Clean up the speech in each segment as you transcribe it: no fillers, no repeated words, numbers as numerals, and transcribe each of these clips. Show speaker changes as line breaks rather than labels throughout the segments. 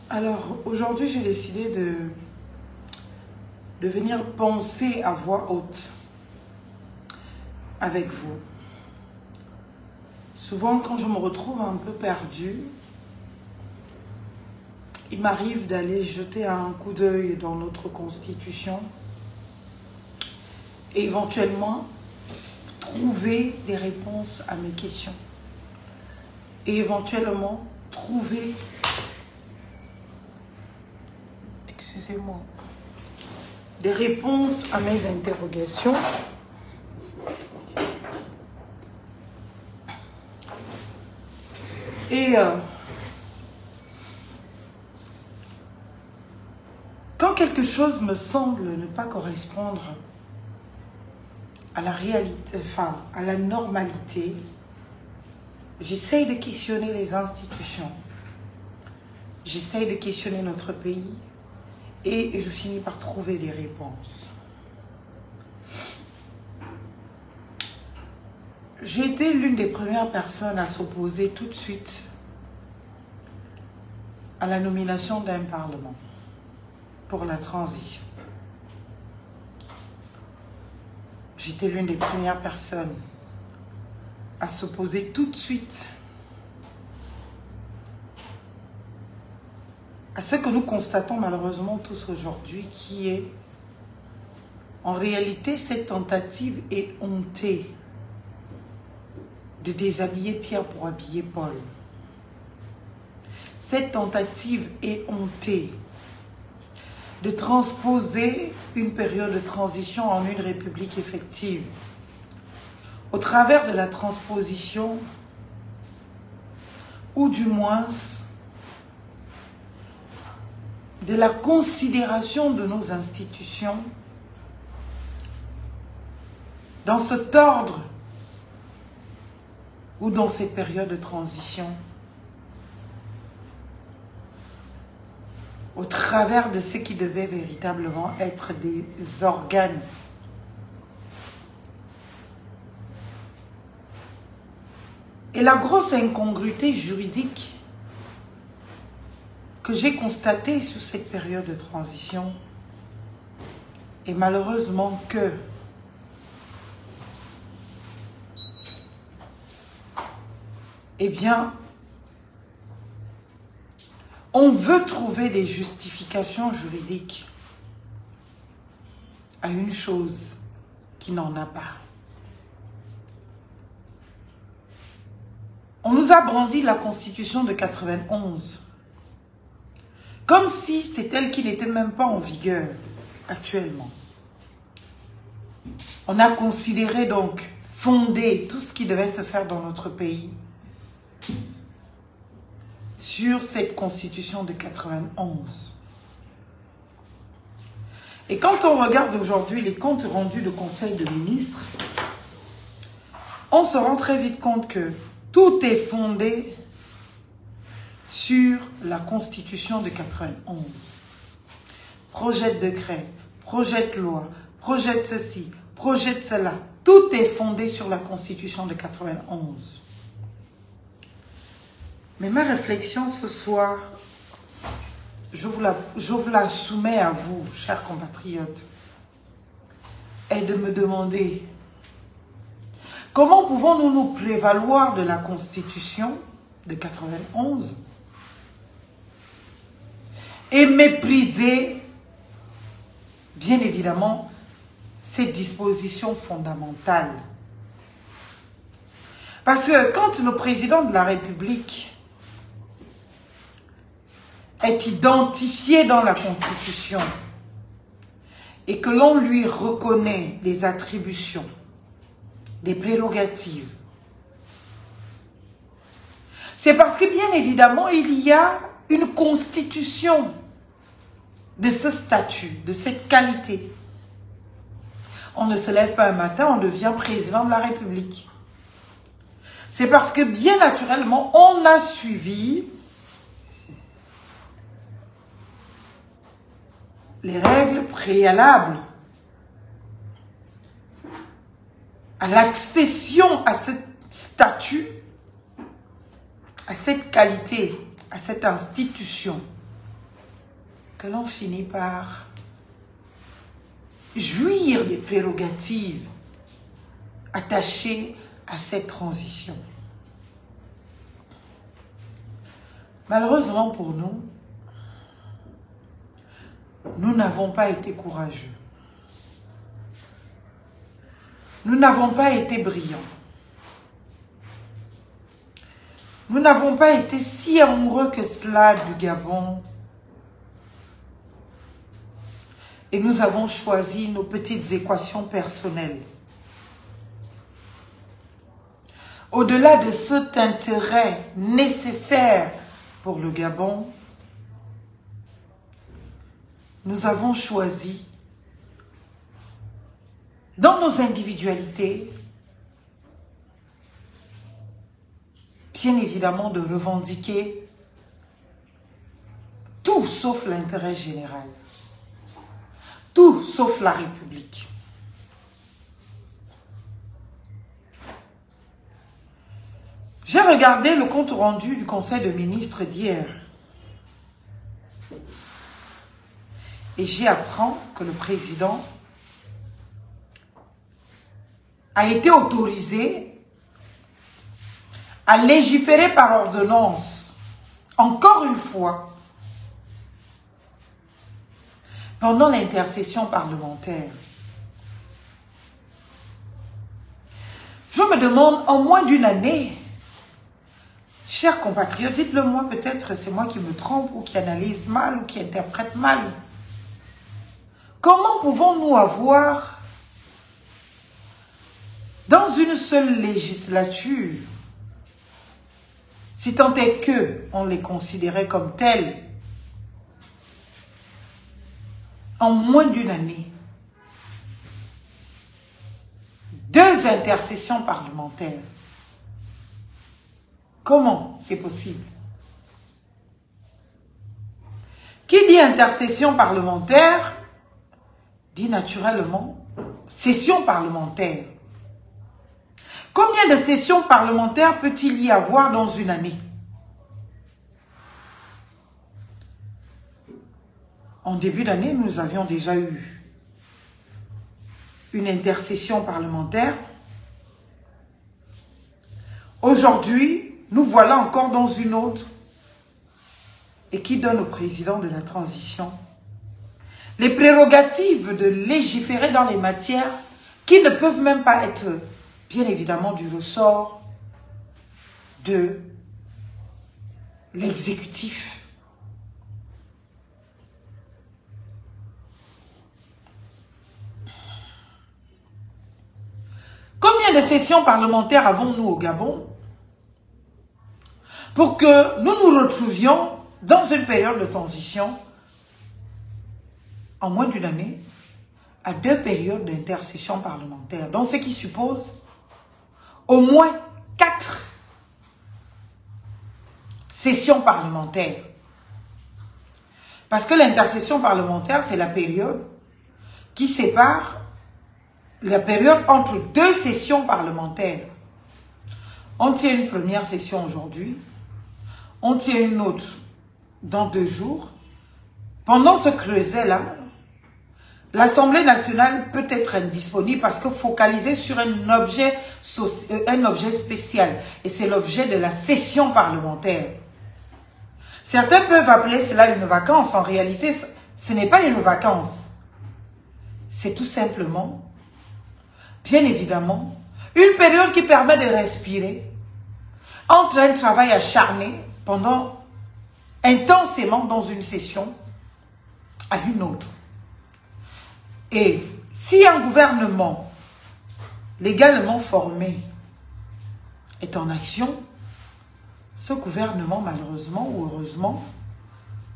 Alors, aujourd'hui, j'ai décidé de venir penser à voix haute avec vous. Souvent, quand je me retrouve un peu perdue, il m'arrive d'aller jeter un coup d'œil dans notre Constitution et éventuellement trouver des réponses à mes questions. Et éventuellement trouver... Excusez-moi. Des réponses à mes interrogations. Et quand quelque chose me semble ne pas correspondre à la réalité, enfin à la normalité, j'essaye de questionner les institutions. J'essaye de questionner notre pays et je finis par trouver des réponses. J'ai été l'une des premières personnes à s'opposer tout de suite à la nomination d'un parlement pour la transition. J'étais l'une des premières personnes à s'opposer tout de suite à ce que nous constatons malheureusement tous aujourd'hui, qui est en réalité cette tentative est hontée de déshabiller Pierre pour habiller Paul. Cette tentative est hontée de transposer une période de transition en une république effective. Au travers de la transposition, ou du moins de la considération de nos institutions dans cet ordre ou dans ces périodes de transition, au travers de ce qui devait véritablement être des organes et la grosse incongruité juridique que j'ai constatée sur cette période de transition est malheureusement que eh bien, on veut trouver des justifications juridiques à une chose qui n'en a pas. On nous a brandi la Constitution de 91 comme si c'est elle qui n'était même pas en vigueur actuellement. On a considéré donc fonder tout ce qui devait se faire dans notre pays sur cette Constitution de 91. Et quand on regarde aujourd'hui les comptes rendus du Conseil de ministres, on se rend très vite compte que tout est fondé sur la Constitution de 91. Projet de décret, projet de loi, projet de ceci, projet de cela. Tout est fondé sur la Constitution de 91. Mais ma réflexion ce soir, je vous la soumets à vous, chers compatriotes, est de me demander comment pouvons-nous nous prévaloir de la Constitution de 91 et mépriser, bien évidemment, ces dispositions fondamentales. Parce que quand le président de la République est identifié dans la Constitution et que l'on lui reconnaît les attributions, des prérogatives, c'est parce que bien évidemment il y a une constitution de ce statut, de cette qualité. On ne se lève pas un matin, on devient président de la République. C'est parce que bien naturellement, on a suivi les règles préalables à l'accession à ce statut, à cette qualité, à cette institution que l'on finit par jouir des prérogatives attachées à cette transition. Malheureusement pour nous, nous n'avons pas été courageux. Nous n'avons pas été brillants. Nous n'avons pas été si amoureux que cela du Gabon. Et nous avons choisi nos petites équations personnelles. Au-delà de cet intérêt nécessaire pour le Gabon, nous avons choisi, dans nos individualités, bien évidemment de revendiquer tout sauf l'intérêt général, tout sauf la République. J'ai regardé le compte rendu du Conseil des ministres d'hier et j'y apprends que le président a été autorisé à légiférer par ordonnance, encore une fois, pendant l'intercession parlementaire. Je me demande, en moins d'une année, chers compatriotes, dites-le moi, peut-être c'est moi qui me trompe ou qui analyse mal ou qui interprète mal. Comment pouvons-nous avoir, dans une seule législature, si tant est que on les considérait comme tels, en moins d'une année, 2 intercessions parlementaires? Comment c'est possible? Qui dit intercession parlementaire dit naturellement session parlementaire. Combien de sessions parlementaires peut-il y avoir dans une année? En début d'année, nous avions déjà eu une intercession parlementaire. Aujourd'hui, nous voilà encore dans une autre. Et qui donne au président de la transition les prérogatives de légiférer dans les matières qui ne peuvent même pas être, bien évidemment, du ressort de l'exécutif. Combien de sessions parlementaires avons-nous au Gabon pour que nous nous retrouvions dans une période de transition en moins d'une année à 2 périodes d'intercession parlementaire? Donc, ce qui suppose au moins 4 sessions parlementaires. Parce que l'intercession parlementaire, c'est la période qui sépare la période entre 2 sessions parlementaires. On tient une première session aujourd'hui, on tient une autre dans 2 jours. Pendant ce creuset-là, l'Assemblée nationale peut être indisponible parce que focalisée sur un objet spécial. Et c'est l'objet de la session parlementaire. Certains peuvent appeler cela une vacance. En réalité, ce n'est pas une vacance. C'est tout simplement, bien évidemment, une période qui permet de respirer entre un travail acharné pendant intensément dans une session à une autre. Et si un gouvernement légalement formé est en action, ce gouvernement, malheureusement ou heureusement,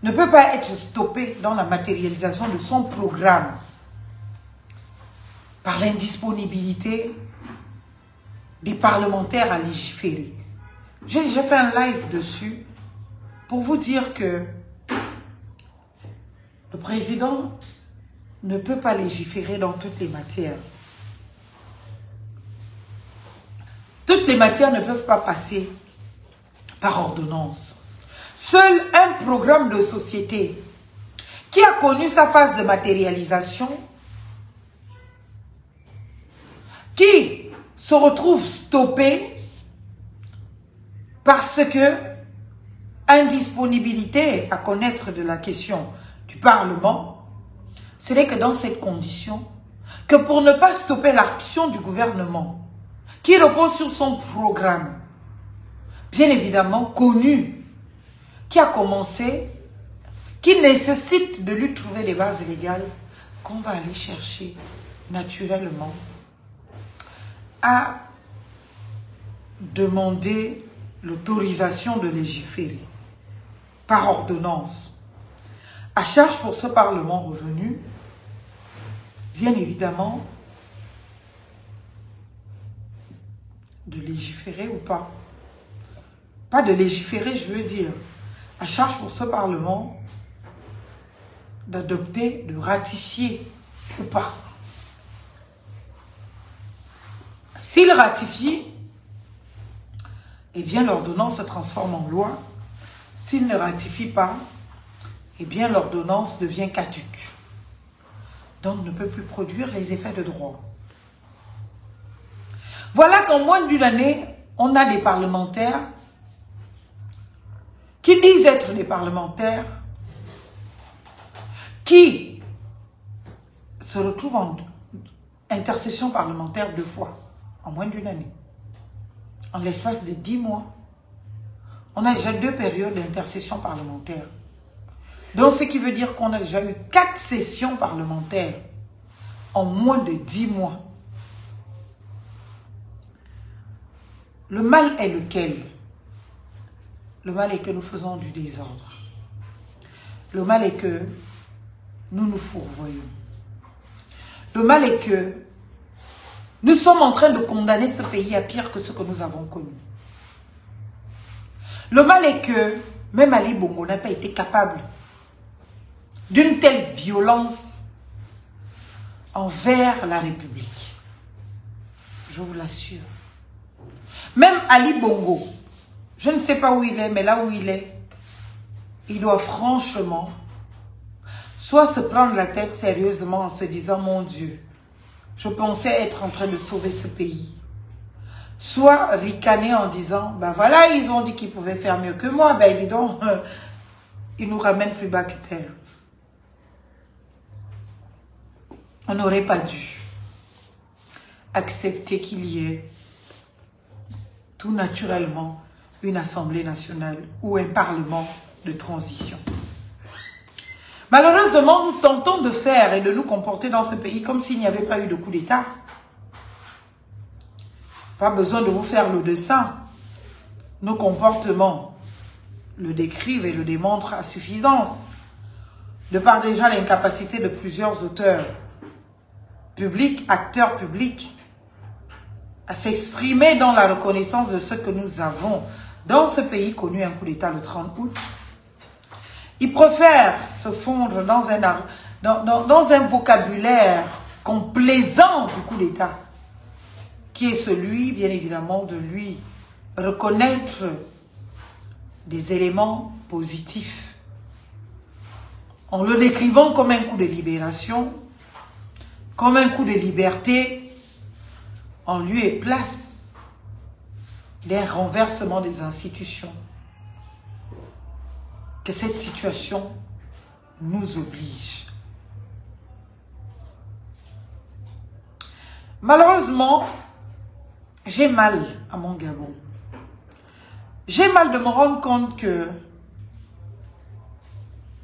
ne peut pas être stoppé dans la matérialisation de son programme par l'indisponibilité des parlementaires à légiférer. J'ai déjà fait un live dessus pour vous dire que le président ne peut pas légiférer dans toutes les matières. Toutes les matières ne peuvent pas passer par ordonnance. Seul un programme de société qui a connu sa phase de matérialisation, qui se retrouve stoppé parce que indisponibilité à connaître de la question du Parlement, ce n'est que dans cette condition que pour ne pas stopper l'action du gouvernement qui repose sur son programme, bien évidemment connu, qui a commencé, qui nécessite de lui trouver les bases légales qu'on va aller chercher naturellement à demander l'autorisation de légiférer par ordonnance. À charge pour ce Parlement revenu, bien évidemment, de légiférer ou pas. Pas de légiférer, je veux dire. À charge pour ce Parlement d'adopter, de ratifier ou pas. S'il ratifie, eh bien l'ordonnance se transforme en loi. S'il ne ratifie pas, eh bien l'ordonnance devient caduque. Donc ne peut plus produire les effets de droit. Voilà qu'en moins d'une année, on a des parlementaires qui disent être des parlementaires, qui se retrouvent en intercession parlementaire 2 fois, en moins d'une année. En l'espace de 10 mois, on a déjà 2 périodes d'intercession parlementaire. Donc, ce qui veut dire qu'on a déjà eu 4 sessions parlementaires en moins de 10 mois. Le mal est lequel? Le mal est que nous faisons du désordre. Le mal est que nous nous fourvoyons. Le mal est que nous sommes en train de condamner ce pays à pire que ce que nous avons connu. Le mal est que même Ali Bongo n'a pas été capable d'une telle violence envers la République. Je vous l'assure. Même Ali Bongo, je ne sais pas où il est, mais là où il est, il doit franchement soit se prendre la tête sérieusement en se disant, mon Dieu, je pensais être en train de sauver ce pays. Soit ricaner en disant, ben voilà, ils ont dit qu'ils pouvaient faire mieux que moi, ben dis donc, ils nous ramènent plus bas que terre. On n'aurait pas dû accepter qu'il y ait tout naturellement une Assemblée nationale ou un Parlement de transition. Malheureusement, nous tentons de faire et de nous comporter dans ce pays comme s'il n'y avait pas eu de coup d'État. Pas besoin de vous faire le dessin. Nos comportements le décrivent et le démontrent à suffisance. De par déjà l'incapacité de plusieurs auteurs publics, acteurs publics, à s'exprimer dans la reconnaissance de ce que nous avons dans ce pays connu un coup d'État le 30 août. Ils préfèrent se fondre dans un vocabulaire complaisant du coup d'État, qui est celui, bien évidemment, de lui reconnaître des éléments positifs, en le décrivant comme un coup de libération, comme un coup de liberté, en lieu et place d'un renversement des institutions. Que cette situation nous oblige. Malheureusement, j'ai mal à mon Gabon. J'ai mal de me rendre compte que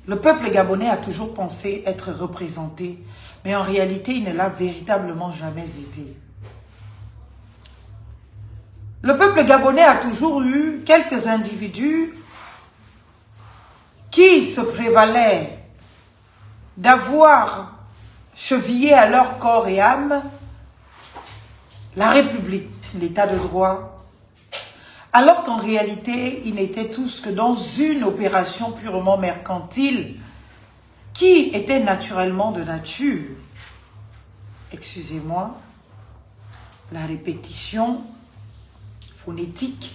le peuple gabonais a toujours pensé être représenté, mais en réalité, il ne l'a véritablement jamais été. Le peuple gabonais a toujours eu quelques individus qui se prévalaient d'avoir chevillé à leur corps et âme la République, l'état de droit, alors qu'en réalité, ils n'étaient tous que dans une opération purement mercantile qui était naturellement de nature, excusez-moi, la répétition phonétique,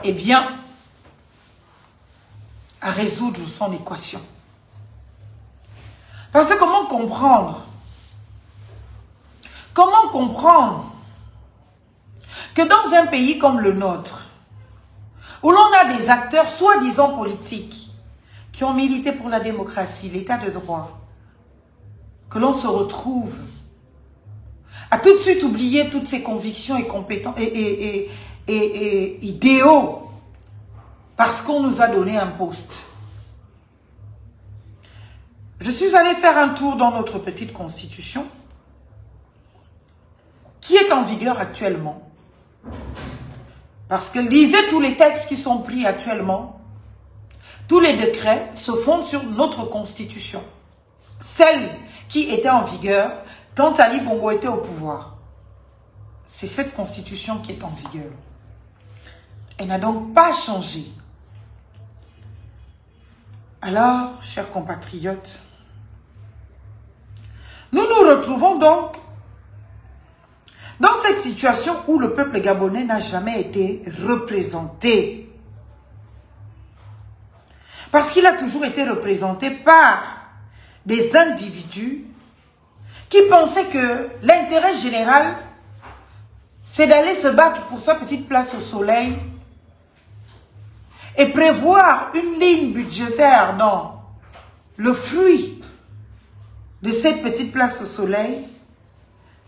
eh bien, à résoudre son équation. Parce que comment comprendre que dans un pays comme le nôtre, où l'on a des acteurs soi-disant politiques qui ont milité pour la démocratie, l'état de droit, que l'on se retrouve à tout de suite oublier toutes ses convictions et compétences et idéaux parce qu'on nous a donné un poste. Je suis allée faire un tour dans notre petite constitution qui est en vigueur actuellement. Parce que lisez tous les textes qui sont pris actuellement. Tous les décrets se fondent sur notre constitution. Celle qui était en vigueur quand Ali Bongo était au pouvoir. C'est cette constitution qui est en vigueur. Elle n'a donc pas changé. Alors, chers compatriotes, nous nous retrouvons donc dans cette situation où le peuple gabonais n'a jamais été représenté. Parce qu'il a toujours été représenté par des individus qui pensaient que l'intérêt général, c'est d'aller se battre pour sa petite place au soleil et prévoir une ligne budgétaire dans le fruit de cette petite place au soleil,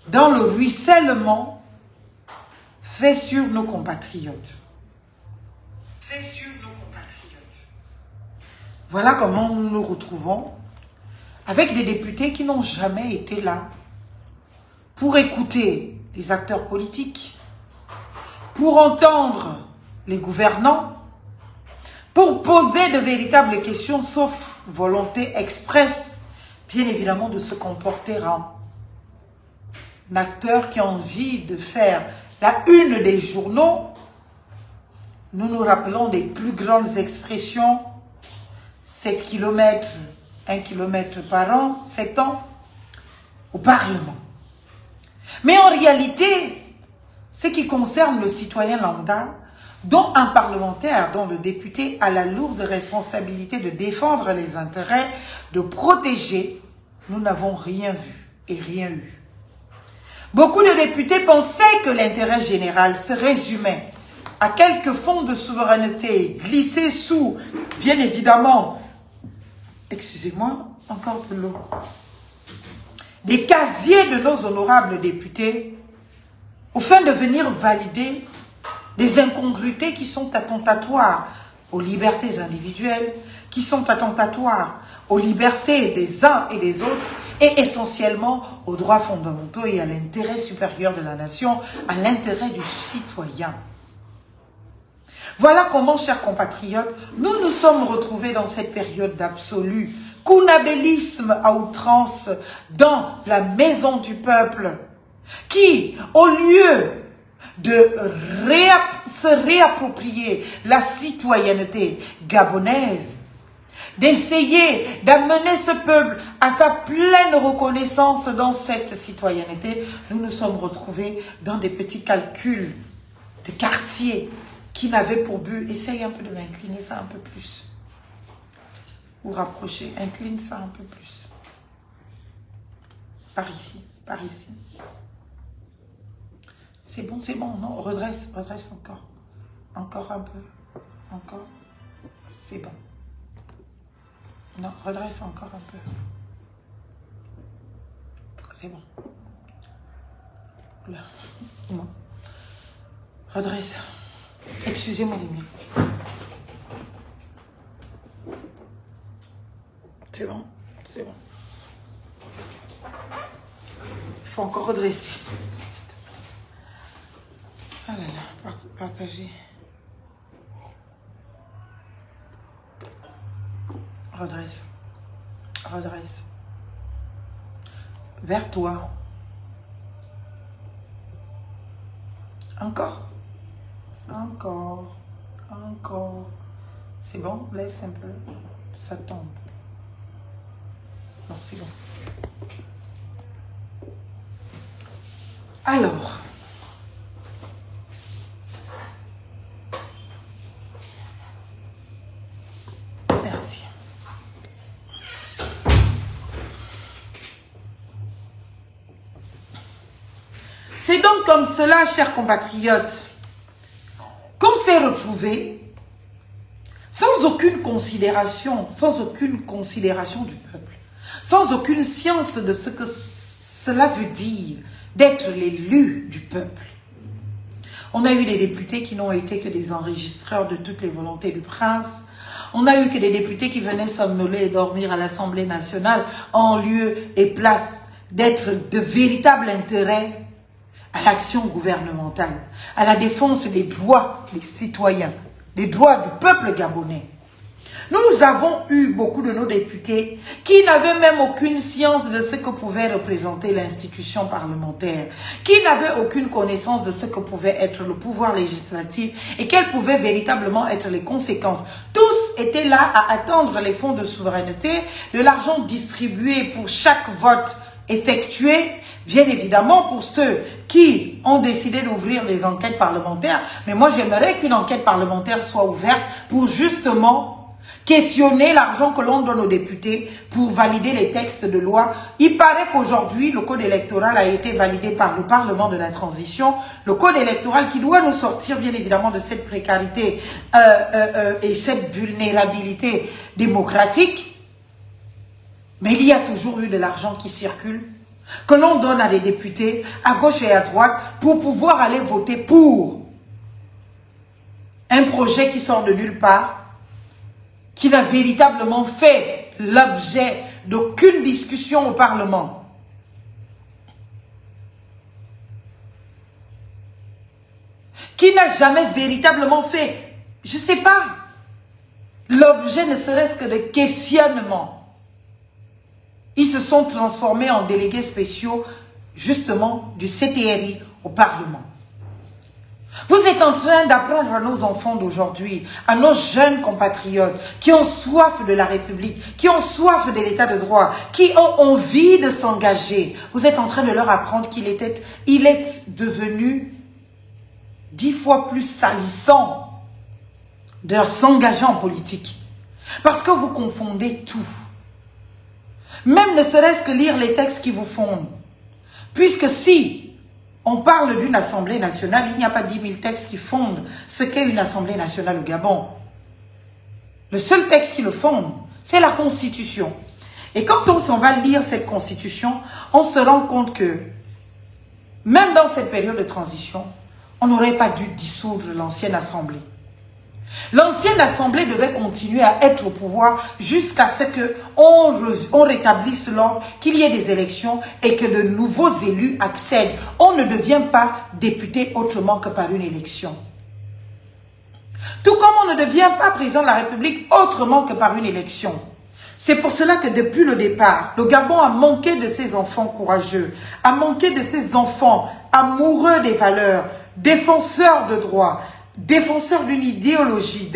dans le ruissellement fait sur nos compatriotes. Voilà comment nous nous retrouvons avec des députés qui n'ont jamais été là pour écouter les acteurs politiques, pour entendre les gouvernants, pour poser de véritables questions, sauf volonté expresse, bien évidemment, de se comporter en acteur qui a envie de faire la une des journaux. Nous nous rappelons des plus grandes expressions, 7 km, 1 km par an, 7 ans, au Parlement. Mais en réalité, ce qui concerne le citoyen lambda, dont un parlementaire, dont le député a la lourde responsabilité de défendre les intérêts, de protéger, nous n'avons rien vu et rien eu. Beaucoup de députés pensaient que l'intérêt général se résumait à quelques fonds de souveraineté glissés sous, bien évidemment, excusez-moi, encore plus long, des casiers de nos honorables députés, afin de venir valider des incongruités qui sont attentatoires aux libertés individuelles, qui sont attentatoires aux libertés des uns et des autres, et essentiellement aux droits fondamentaux et à l'intérêt supérieur de la nation, à l'intérêt du citoyen. Voilà comment, chers compatriotes, nous nous sommes retrouvés dans cette période d'absolu counabellisme à outrance dans la maison du peuple, qui, au lieu de se réapproprier la citoyenneté gabonaise, d'essayer d'amener ce peuple à sa pleine reconnaissance dans cette citoyenneté, nous nous sommes retrouvés dans des petits calculs de quartier qui n'avaient pour but, essaye un peu de m'incliner ça un peu plus, ou rapprocher, incline ça un peu plus, par ici, par ici. C'est bon, non, redresse encore. Encore un peu. Encore. C'est bon. Non, redresse encore un peu. C'est bon. Là. Non. Redresse. Excusez-moi les miens. C'est bon, c'est bon. Il faut encore redresser. Ah là là, partagez. Redresse. Redresse. Vers toi. Encore. Encore. Encore. C'est bon, laisse un peu. Ça tombe. Non, c'est bon. Alors. C'est donc comme cela, chers compatriotes, qu'on s'est retrouvés sans aucune considération du peuple, sans aucune science de ce que cela veut dire d'être l'élu du peuple. On a eu des députés qui n'ont été que des enregistreurs de toutes les volontés du prince. On a eu que des députés qui venaient somnoler et dormir à l'Assemblée nationale en lieu et place d'être de véritables intérêts à l'action gouvernementale, à la défense des droits des citoyens, des droits du peuple gabonais. Nous avons eu beaucoup de nos députés qui n'avaient même aucune science de ce que pouvait représenter l'institution parlementaire, qui n'avaient aucune connaissance de ce que pouvait être le pouvoir législatif et quelles pouvaient véritablement être les conséquences. Tous étaient là à attendre les fonds de souveraineté, de l'argent distribué pour chaque vote effectué, bien évidemment pour ceux qui ont décidé d'ouvrir des enquêtes parlementaires. Mais moi, j'aimerais qu'une enquête parlementaire soit ouverte pour justement questionner l'argent que l'on donne aux députés pour valider les textes de loi. Il paraît qu'aujourd'hui, le code électoral a été validé par le Parlement de la transition. Le code électoral qui doit nous sortir, bien évidemment, de cette précarité et cette vulnérabilité démocratique. Mais il y a toujours eu de l'argent qui circule, que l'on donne à des députés, à gauche et à droite, pour pouvoir aller voter pour un projet qui sort de nulle part, qui n'a véritablement fait l'objet d'aucune discussion au Parlement. Qui n'a jamais véritablement fait, je ne sais pas, l'objet ne serait-ce que de questionnement. Ils se sont transformés en délégués spéciaux, justement, du CTRI au Parlement. Vous êtes en train d'apprendre à nos enfants d'aujourd'hui, à nos jeunes compatriotes qui ont soif de la République, qui ont soif de l'état de droit, qui ont envie de s'engager. Vous êtes en train de leur apprendre qu'il est devenu 10 fois plus salissant de s'engager en politique. Parce que vous confondez tout. Même ne serait-ce que lire les textes qui vous fondent. Puisque si on parle d'une Assemblée nationale, il n'y a pas 10 000 textes qui fondent ce qu'est une Assemblée nationale au Gabon. Le seul texte qui le fonde, c'est la Constitution. Et quand on s'en va lire cette Constitution, on se rend compte que, même dans cette période de transition, on n'aurait pas dû dissoudre l'ancienne Assemblée. L'ancienne Assemblée devait continuer à être au pouvoir jusqu'à ce qu'on rétablisse l'ordre, qu'il y ait des élections et que de nouveaux élus accèdent. On ne devient pas député autrement que par une élection. Tout comme on ne devient pas président de la République autrement que par une élection. C'est pour cela que depuis le départ, le Gabon a manqué de ses enfants courageux, a manqué de ses enfants amoureux des valeurs, défenseurs de droits, défenseur d'une idéologie,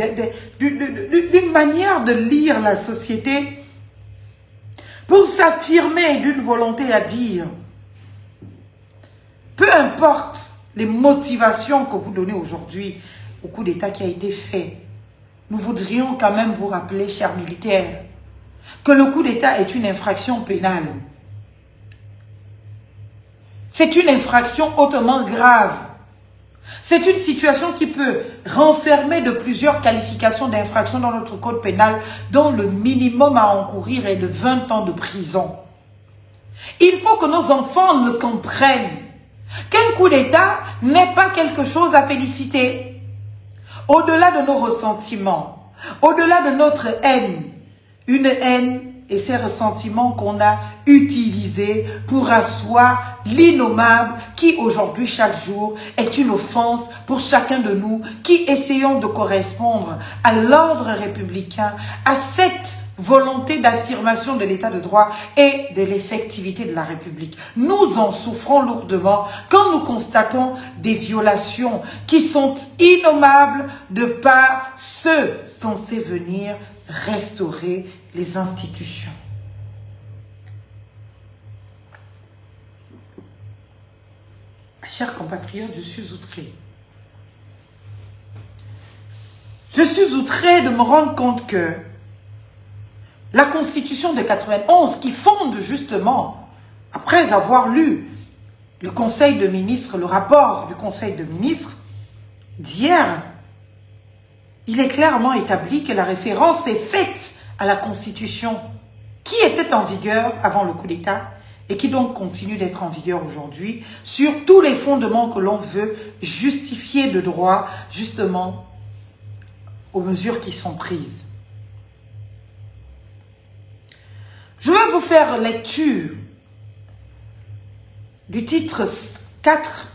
d'une manière de lire la société, pour s'affirmer d'une volonté à dire, peu importe les motivations que vous donnez aujourd'hui au coup d'État qui a été fait, nous voudrions quand même vous rappeler, chers militaires, que le coup d'État est une infraction pénale. C'est une infraction hautement grave. C'est une situation qui peut renfermer de plusieurs qualifications d'infraction dans notre code pénal, dont le minimum à encourir est de 20 ans de prison. Il faut que nos enfants le comprennent, qu'un coup d'État n'est pas quelque chose à féliciter. Au-delà de nos ressentiments, au-delà de notre haine, une haine et ces ressentiments qu'on a utilisés pour asseoir l'innommable qui aujourd'hui, chaque jour, est une offense pour chacun de nous qui essayons de correspondre à l'ordre républicain, à cette volonté d'affirmation de l'état de droit et de l'effectivité de la République. Nous en souffrons lourdement quand nous constatons des violations qui sont innommables de par ceux censés venir restaurer les institutions. Chers compatriotes, je suis outré. Je suis outré de me rendre compte que la Constitution de 91, qui fonde justement, après avoir lu le Conseil de ministres, le rapport du Conseil de ministres d'hier, il est clairement établi que la référence est faite à la Constitution qui était en vigueur avant le coup d'État et qui donc continue d'être en vigueur aujourd'hui sur tous les fondements que l'on veut justifier de droit justement aux mesures qui sont prises. Je vais vous faire lecture du titre 4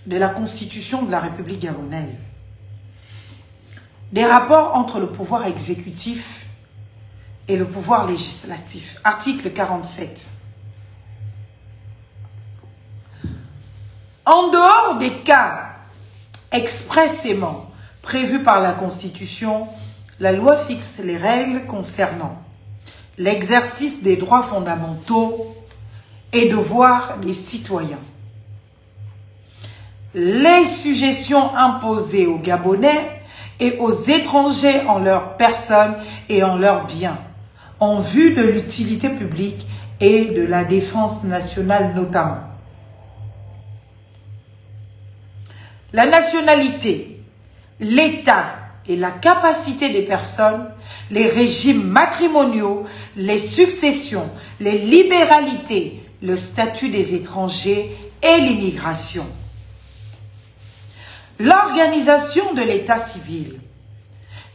de la Constitution de la République gabonaise. Des rapports entre le pouvoir exécutif et le pouvoir législatif. Article 47. En dehors des cas expressément prévus par la Constitution, la loi fixe les règles concernant l'exercice des droits fondamentaux et devoirs des citoyens, les sujétions imposées aux Gabonais et aux étrangers en leur personne et en leurs biens, en vue de l'utilité publique et de la défense nationale notamment. La nationalité, l'État et la capacité des personnes, les régimes matrimoniaux, les successions, les libéralités, le statut des étrangers et l'immigration. L'organisation de l'état civil,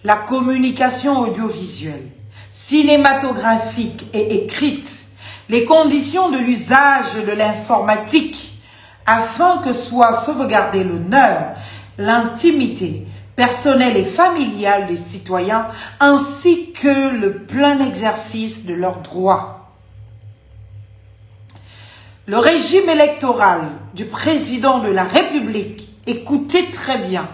la communication audiovisuelle, cinématographique et écrite, les conditions de l'usage de l'informatique afin que soit sauvegardé l'honneur, l'intimité personnelle et familiale des citoyens ainsi que le plein exercice de leurs droits. Le régime électoral du président de la République, écoutez très bien,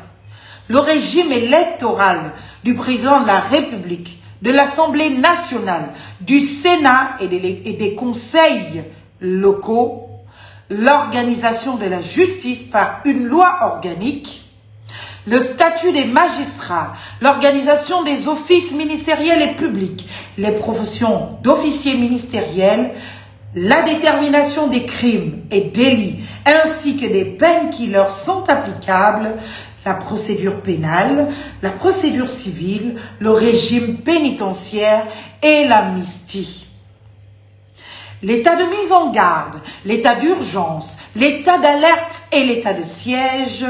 le régime électoral du président de la République, de l'Assemblée nationale, du Sénat et des conseils locaux, l'organisation de la justice par une loi organique, le statut des magistrats, l'organisation des offices ministériels et publics, les professions d'officiers ministériels, la détermination des crimes et délits, ainsi que des peines qui leur sont applicables, la procédure pénale, la procédure civile, le régime pénitentiaire et l'amnistie. L'état de mise en garde, l'état d'urgence, l'état d'alerte et l'état de siège,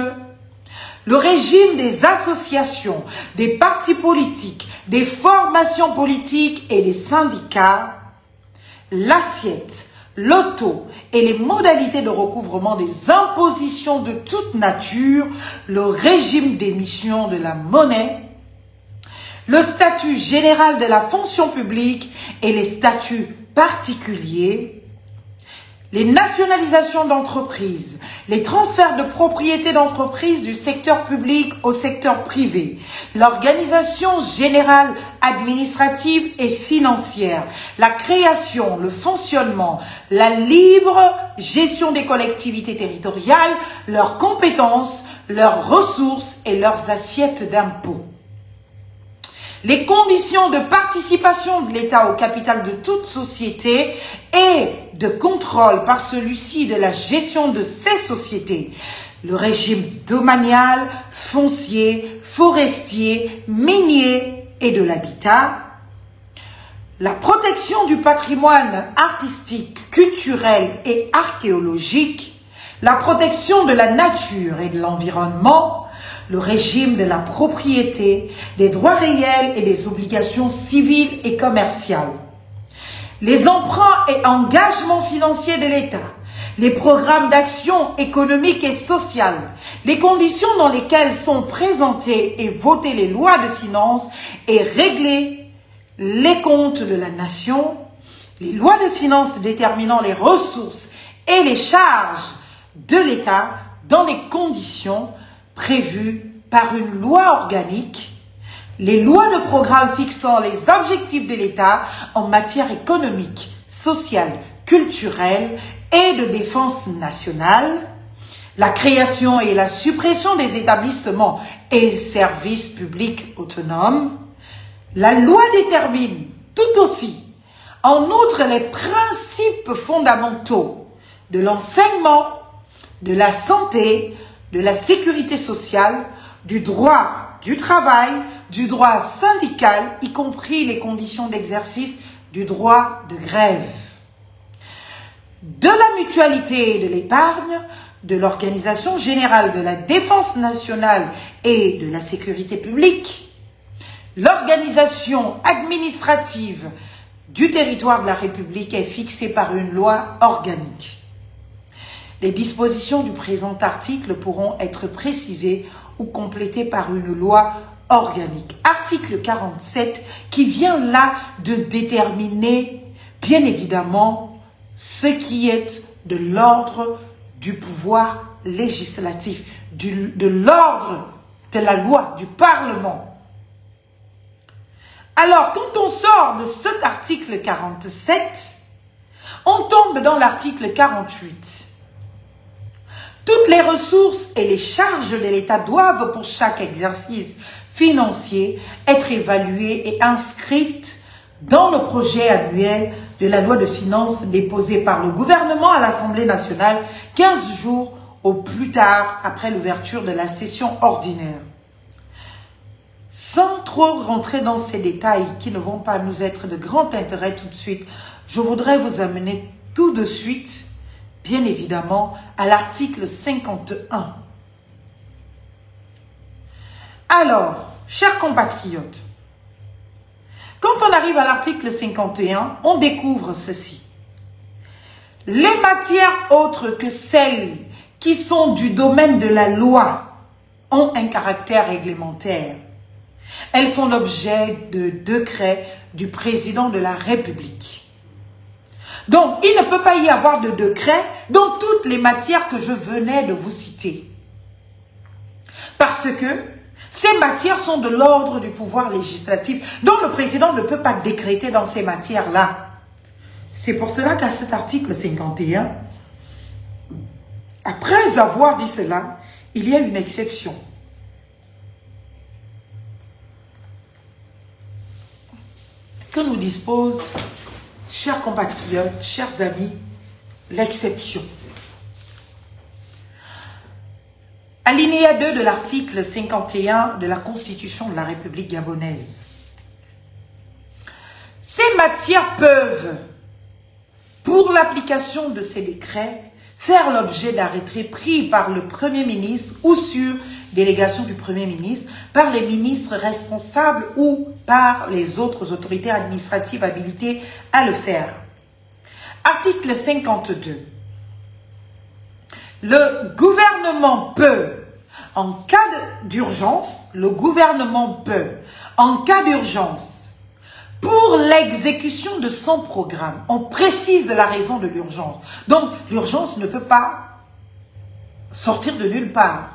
le régime des associations, des partis politiques, des formations politiques et des syndicats, l'assiette, le taux et les modalités de recouvrement des impositions de toute nature, le régime d'émission de la monnaie, le statut général de la fonction publique et les statuts particuliers, les nationalisations d'entreprises, les transferts de propriété d'entreprises du secteur public au secteur privé, l'organisation générale administrative et financière, la création, le fonctionnement, la libre gestion des collectivités territoriales, leurs compétences, leurs ressources et leurs assiettes d'impôts. Les conditions de participation de l'État au capital de toute société et de contrôle par celui-ci de la gestion de ces sociétés, le régime domanial, foncier, forestier, minier et de l'habitat, la protection du patrimoine artistique, culturel et archéologique, la protection de la nature et de l'environnement, le régime de la propriété, des droits réels et des obligations civiles et commerciales, les emprunts et engagements financiers de l'État, les programmes d'action économique et sociale, les conditions dans lesquelles sont présentées et votées les lois de finances et réglées les comptes de la nation, les lois de finances déterminant les ressources et les charges de l'État dans les conditions prévues par une loi organique, les lois de programme fixant les objectifs de l'État en matière économique, sociale, culturelle et de défense nationale, la création et la suppression des établissements et services publics autonomes. La loi détermine tout aussi, en outre, les principes fondamentaux de l'enseignement, de la santé, de la sécurité sociale, du droit du travail, du droit syndical, y compris les conditions d'exercice du droit de grève, de la mutualité et de l'épargne, de l'Organisation générale de la défense nationale et de la sécurité publique, l'organisation administrative du territoire de la République est fixée par une loi organique. Les dispositions du présent article pourront être précisées ou complétées par une loi organique. Article 47 qui vient là de déterminer, bien évidemment, ce qui est de l'ordre du pouvoir législatif, de l'ordre de la loi, du Parlement. Alors, quand on sort de cet article 47, on tombe dans l'article 48. Toutes les ressources et les charges de l'État doivent, pour chaque exercice financier, être évaluées et inscrites dans le projet annuel de la loi de finances déposée par le gouvernement à l'Assemblée nationale 15 jours au plus tard après l'ouverture de la session ordinaire. Sans trop rentrer dans ces détails qui ne vont pas nous être de grand intérêt tout de suite, je voudrais vous amener tout de suite, bien évidemment, à l'article 51. Alors, chers compatriotes, quand on arrive à l'article 51, on découvre ceci. Les matières autres que celles qui sont du domaine de la loi ont un caractère réglementaire. Elles font l'objet de décrets du président de la République. Donc, il ne peut pas y avoir de décret dans toutes les matières que je venais de vous citer. Parce que ces matières sont de l'ordre du pouvoir législatif, dont le président ne peut pas décréter dans ces matières-là. C'est pour cela qu'à cet article 51, après avoir dit cela, il y a une exception. Que nous dispose, chers compatriotes, chers amis, l'exception. Alinéa 2 de l'article 51 de la Constitution de la République gabonaise. Ces matières peuvent, pour l'application de ces décrets, faire l'objet d'arrêtés pris par le Premier ministre ou sur délégation du Premier ministre, par les ministres responsables ou par les autres autorités administratives habilitées à le faire. Article 52. Le gouvernement peut, en cas d'urgence, pour l'exécution de son programme, on précise la raison de l'urgence. Donc, l'urgence ne peut pas sortir de nulle part,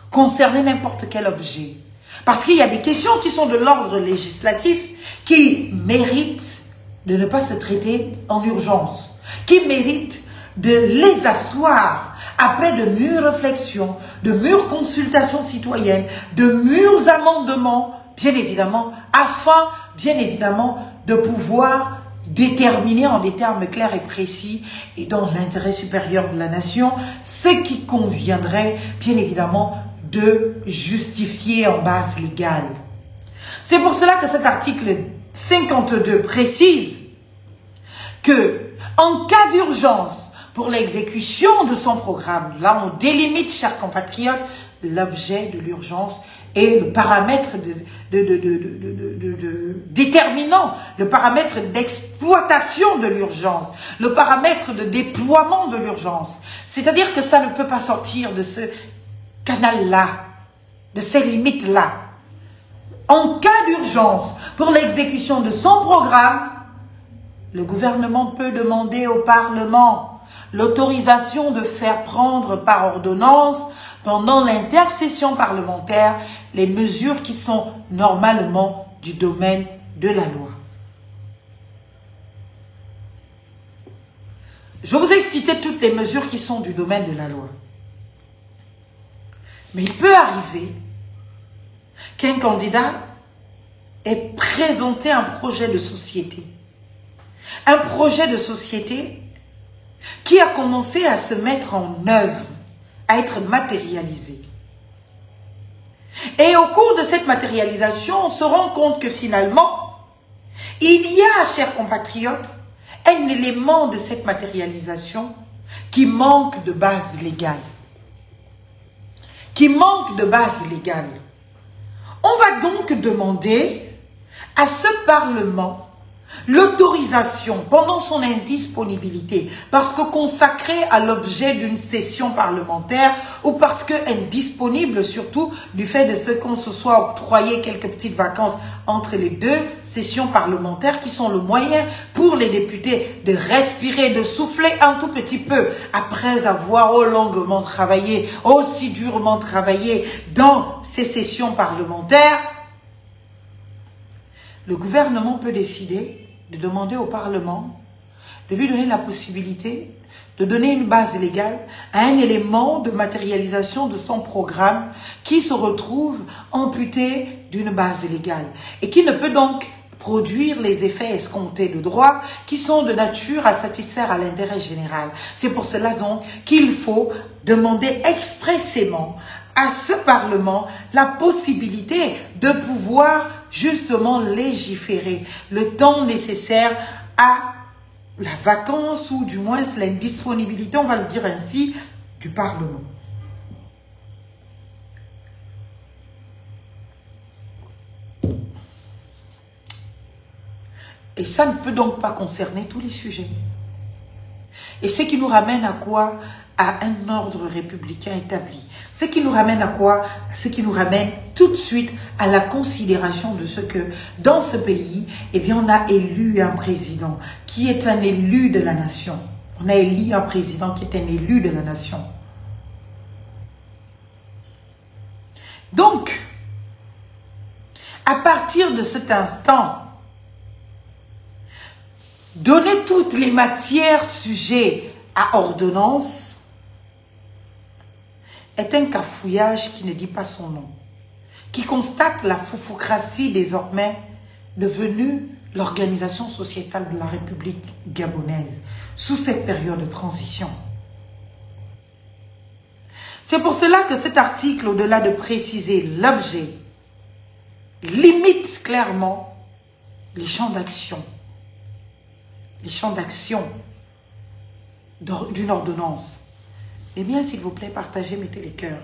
concerner n'importe quel objet. Parce qu'il y a des questions qui sont de l'ordre législatif qui méritent de ne pas se traiter en urgence, qui méritent de les asseoir après de mûres réflexions, de mûres consultations citoyennes, de mûrs amendements, bien évidemment, afin, bien évidemment, de pouvoir déterminer en des termes clairs et précis et dans l'intérêt supérieur de la nation, ce qui conviendrait, bien évidemment, de justifier en base légale. C'est pour cela que cet article 52 précise que, en cas d'urgence, pour l'exécution de son programme, là on délimite, chers compatriotes, l'objet de l'urgence et le paramètre déterminant, le paramètre d'exploitation de l'urgence, le paramètre de déploiement de l'urgence. C'est-à-dire que ça ne peut pas sortir de ce canal-là, de ces limites-là. En cas d'urgence, pour l'exécution de son programme, le gouvernement peut demander au Parlement l'autorisation de faire prendre par ordonnance, pendant l'intercession parlementaire, les mesures qui sont normalement du domaine de la loi. Je vous ai cité toutes les mesures qui sont du domaine de la loi. Mais il peut arriver qu'un candidat ait présenté un projet de société. Un projet de société qui a commencé à se mettre en œuvre, à être matérialisé. Et au cours de cette matérialisation, on se rend compte que finalement, il y a, chers compatriotes, un élément de cette matérialisation qui manque de base légale. Qui manque de base légale. On va donc demander à ce Parlement l'autorisation pendant son indisponibilité, parce que consacré à l'objet d'une session parlementaire ou parce que indisponible surtout du fait de ce qu'on se soit octroyé quelques petites vacances entre les deux sessions parlementaires qui sont le moyen pour les députés de respirer, de souffler un tout petit peu après avoir longuement travaillé, aussi durement travaillé dans ces sessions parlementaires. Le gouvernement peut décider de demander au Parlement de lui donner la possibilité de donner une base légale à un élément de matérialisation de son programme qui se retrouve amputé d'une base légale et qui ne peut donc produire les effets escomptés de droit qui sont de nature à satisfaire à l'intérêt général. C'est pour cela donc qu'il faut demander expressément à ce Parlement la possibilité de pouvoir justement légiférer le temps nécessaire à la vacance ou du moins l'indisponibilité, on va le dire ainsi, du Parlement. Et ça ne peut donc pas concerner tous les sujets. Et ce qui nous ramène à quoi? À un ordre républicain établi. Ce qui nous ramène à quoi? Ce qui nous ramène tout de suite à la considération de ce que dans ce pays, eh bien, on a élu un président qui est un élu de la nation. On a élu un président qui est un élu de la nation. Donc, à partir de cet instant, donner toutes les matières sujets à ordonnance est un cafouillage qui ne dit pas son nom, qui constate la foufoucratie désormais devenue l'organisation sociétale de la République gabonaise sous cette période de transition. C'est pour cela que cet article, au-delà de préciser l'objet, limite clairement les champs d'action. Les champs d'action d'une ordonnance. Eh bien, s'il vous plaît, partagez, mettez les cœurs.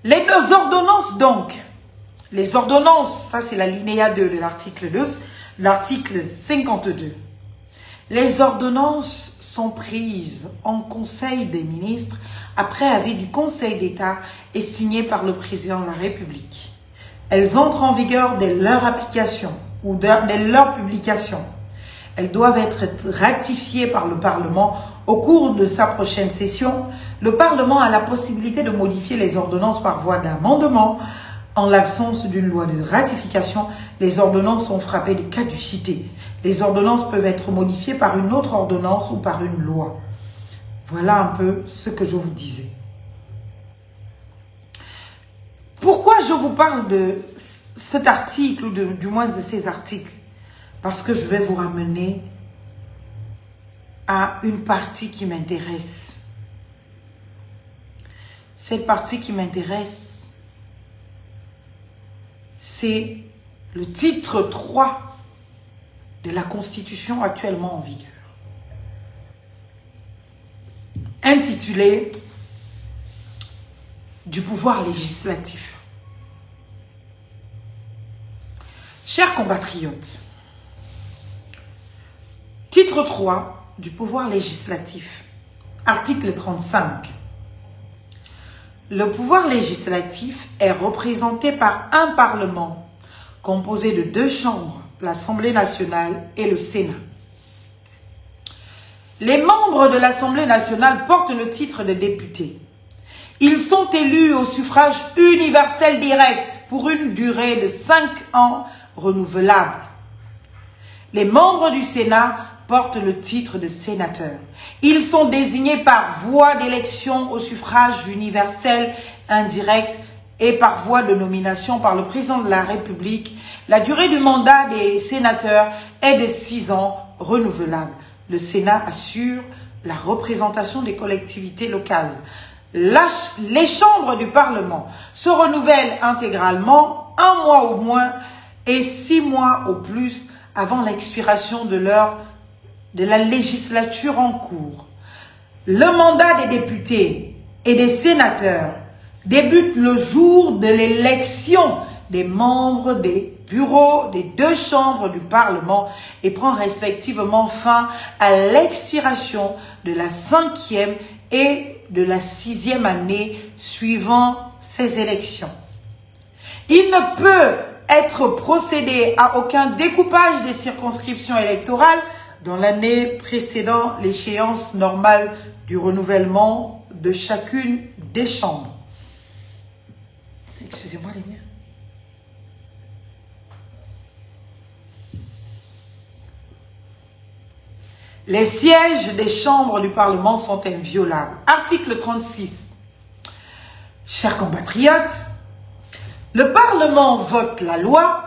Les deux ordonnances, donc. Les ordonnances, ça c'est la linéa 2 de l'article 2, l'article 52. Les ordonnances sont prises en Conseil des ministres après avis du Conseil d'État et signées par le président de la République. Elles entrent en vigueur dès leur application ou dès leur publication. Elles doivent être ratifiées par le Parlement au cours de sa prochaine session. Le Parlement a la possibilité de modifier les ordonnances par voie d'amendement. En l'absence d'une loi de ratification, les ordonnances sont frappées de caducité. Les ordonnances peuvent être modifiées par une autre ordonnance ou par une loi. Voilà un peu ce que je vous disais. Pourquoi je vous parle de cet article, ou du moins de ces articles? Parce que je vais vous ramener à une partie qui m'intéresse. Cette partie qui m'intéresse, c'est le titre 3 de la Constitution actuellement en vigueur. Intitulé « Du pouvoir législatif ». Chers compatriotes, titre 3 du pouvoir législatif, article 35. Le pouvoir législatif est représenté par un Parlement composé de 2 chambres, l'Assemblée nationale et le Sénat. Les membres de l'Assemblée nationale portent le titre de député. Ils sont élus au suffrage universel direct pour une durée de 5 ans renouvelable. Les membres du Sénat portent le titre de sénateur. Ils sont désignés par voie d'élection au suffrage universel indirect et par voie de nomination par le président de la République. La durée du mandat des sénateurs est de 6 ans renouvelable. Le Sénat assure la représentation des collectivités locales. Les chambres du Parlement se renouvellent intégralement 1 mois au moins et 6 mois au plus avant l'expiration de la législature en cours. Le mandat des députés et des sénateurs débute le jour de l'élection des membres des bureaux des 2 chambres du Parlement et prend respectivement fin à l'expiration de la 5e et de la 6e année suivant ces élections. Il ne peut être procédé à aucun découpage des circonscriptions électorales dans l'année précédant l'échéance normale du renouvellement de chacune des chambres. Excusez-moi les miens. Les sièges des chambres du Parlement sont inviolables. Article 36. Chers compatriotes, le Parlement vote la loi,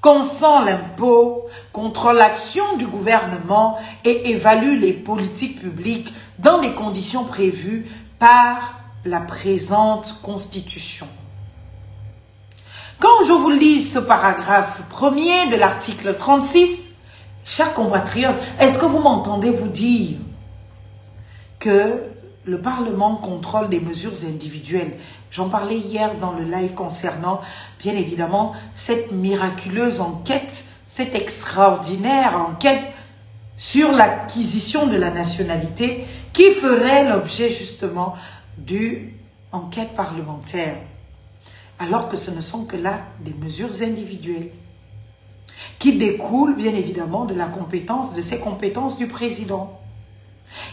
consent l'impôt, contrôle l'action du gouvernement et évalue les politiques publiques dans les conditions prévues par la présente Constitution. Quand je vous lis ce paragraphe premier de l'article 36, chers compatriotes, est-ce que vous m'entendez vous dire que le Parlement contrôle des mesures individuelles? J'en parlais hier dans le live concernant, bien évidemment, cette miraculeuse enquête, cette extraordinaire enquête sur l'acquisition de la nationalité qui ferait l'objet justement d'une enquête parlementaire. Alors que ce ne sont que là des mesures individuelles qui découlent bien évidemment de ces compétences du président,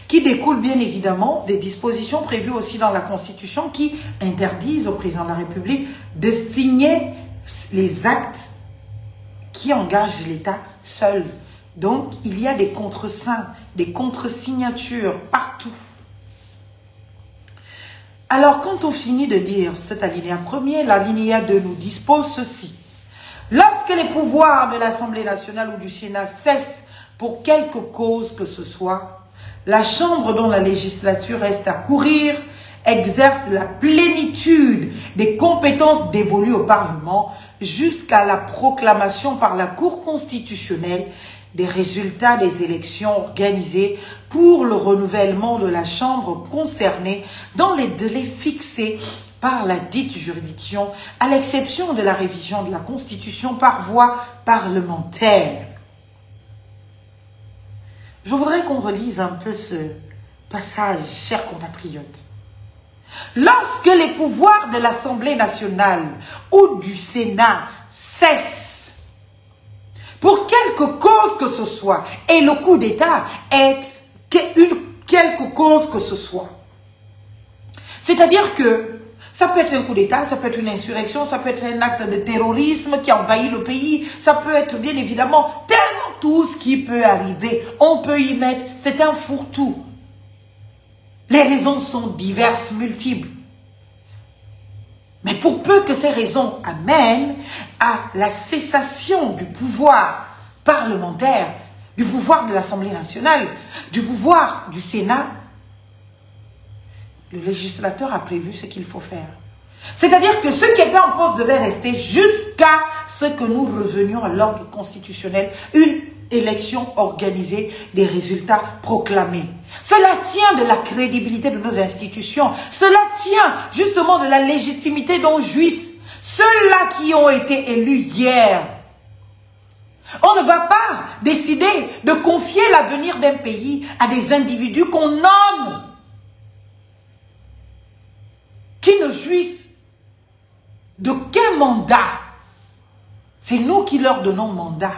qui découlent bien évidemment des dispositions prévues aussi dans la Constitution qui interdisent au président de la République de signer les actes qui engagent l'État seul. Donc, il y a des contreseins, des contre-signatures partout. Alors, quand on finit de lire cet alinéa premier, l'alinéa 2 nous dispose ceci. Lorsque les pouvoirs de l'Assemblée nationale ou du Sénat cessent pour quelque cause que ce soit, la Chambre dont la législature reste à courir exerce la plénitude des compétences dévolues au Parlement jusqu'à la proclamation par la Cour constitutionnelle des résultats des élections organisées pour le renouvellement de la Chambre concernée dans les délais fixés par la dite juridiction, à l'exception de la révision de la Constitution par voie parlementaire. Je voudrais qu'on relise un peu ce passage, chers compatriotes. Lorsque les pouvoirs de l'Assemblée nationale ou du Sénat cessent, pour quelque cause que ce soit, et le coup d'État est quelque cause que ce soit, c'est-à-dire que ça peut être un coup d'État, ça peut être une insurrection, ça peut être un acte de terrorisme qui envahit le pays, ça peut être bien évidemment tellement tout ce qui peut arriver. On peut y mettre, c'est un fourre-tout. Les raisons sont diverses, multiples. Mais pour peu que ces raisons amènent à la cessation du pouvoir parlementaire, du pouvoir de l'Assemblée nationale, du pouvoir du Sénat, le législateur a prévu ce qu'il faut faire. C'est-à-dire que ceux qui étaient en poste devaient rester jusqu'à ce que nous revenions à l'ordre constitutionnel, une élection organisée, des résultats proclamés. Cela tient de la crédibilité de nos institutions. Cela tient justement de la légitimité dont jouissent ceux-là qui ont été élus hier. On ne va pas décider de confier l'avenir d'un pays à des individus qu'on nomme, qui ne jouissent d'aucun mandat. C'est nous qui leur donnons mandat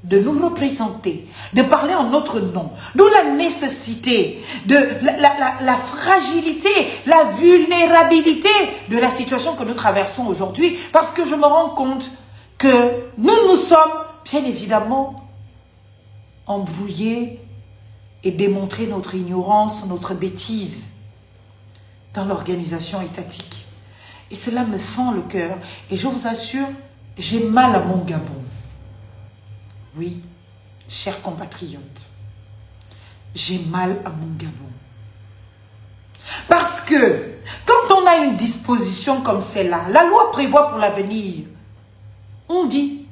de nous représenter, de parler en notre nom. D'où la nécessité, de la fragilité, la vulnérabilité de la situation que nous traversons aujourd'hui. Parce que je me rends compte que nous sommes, bien évidemment, embrouillés et démontrer notre ignorance, notre bêtise dans l'organisation étatique. Et cela me fend le cœur. Et je vous assure, j'ai mal à mon Gabon. Oui, chers compatriotes, j'ai mal à mon Gabon. Parce que, quand on a une disposition comme celle-là, la loi prévoit pour l'avenir, on dit,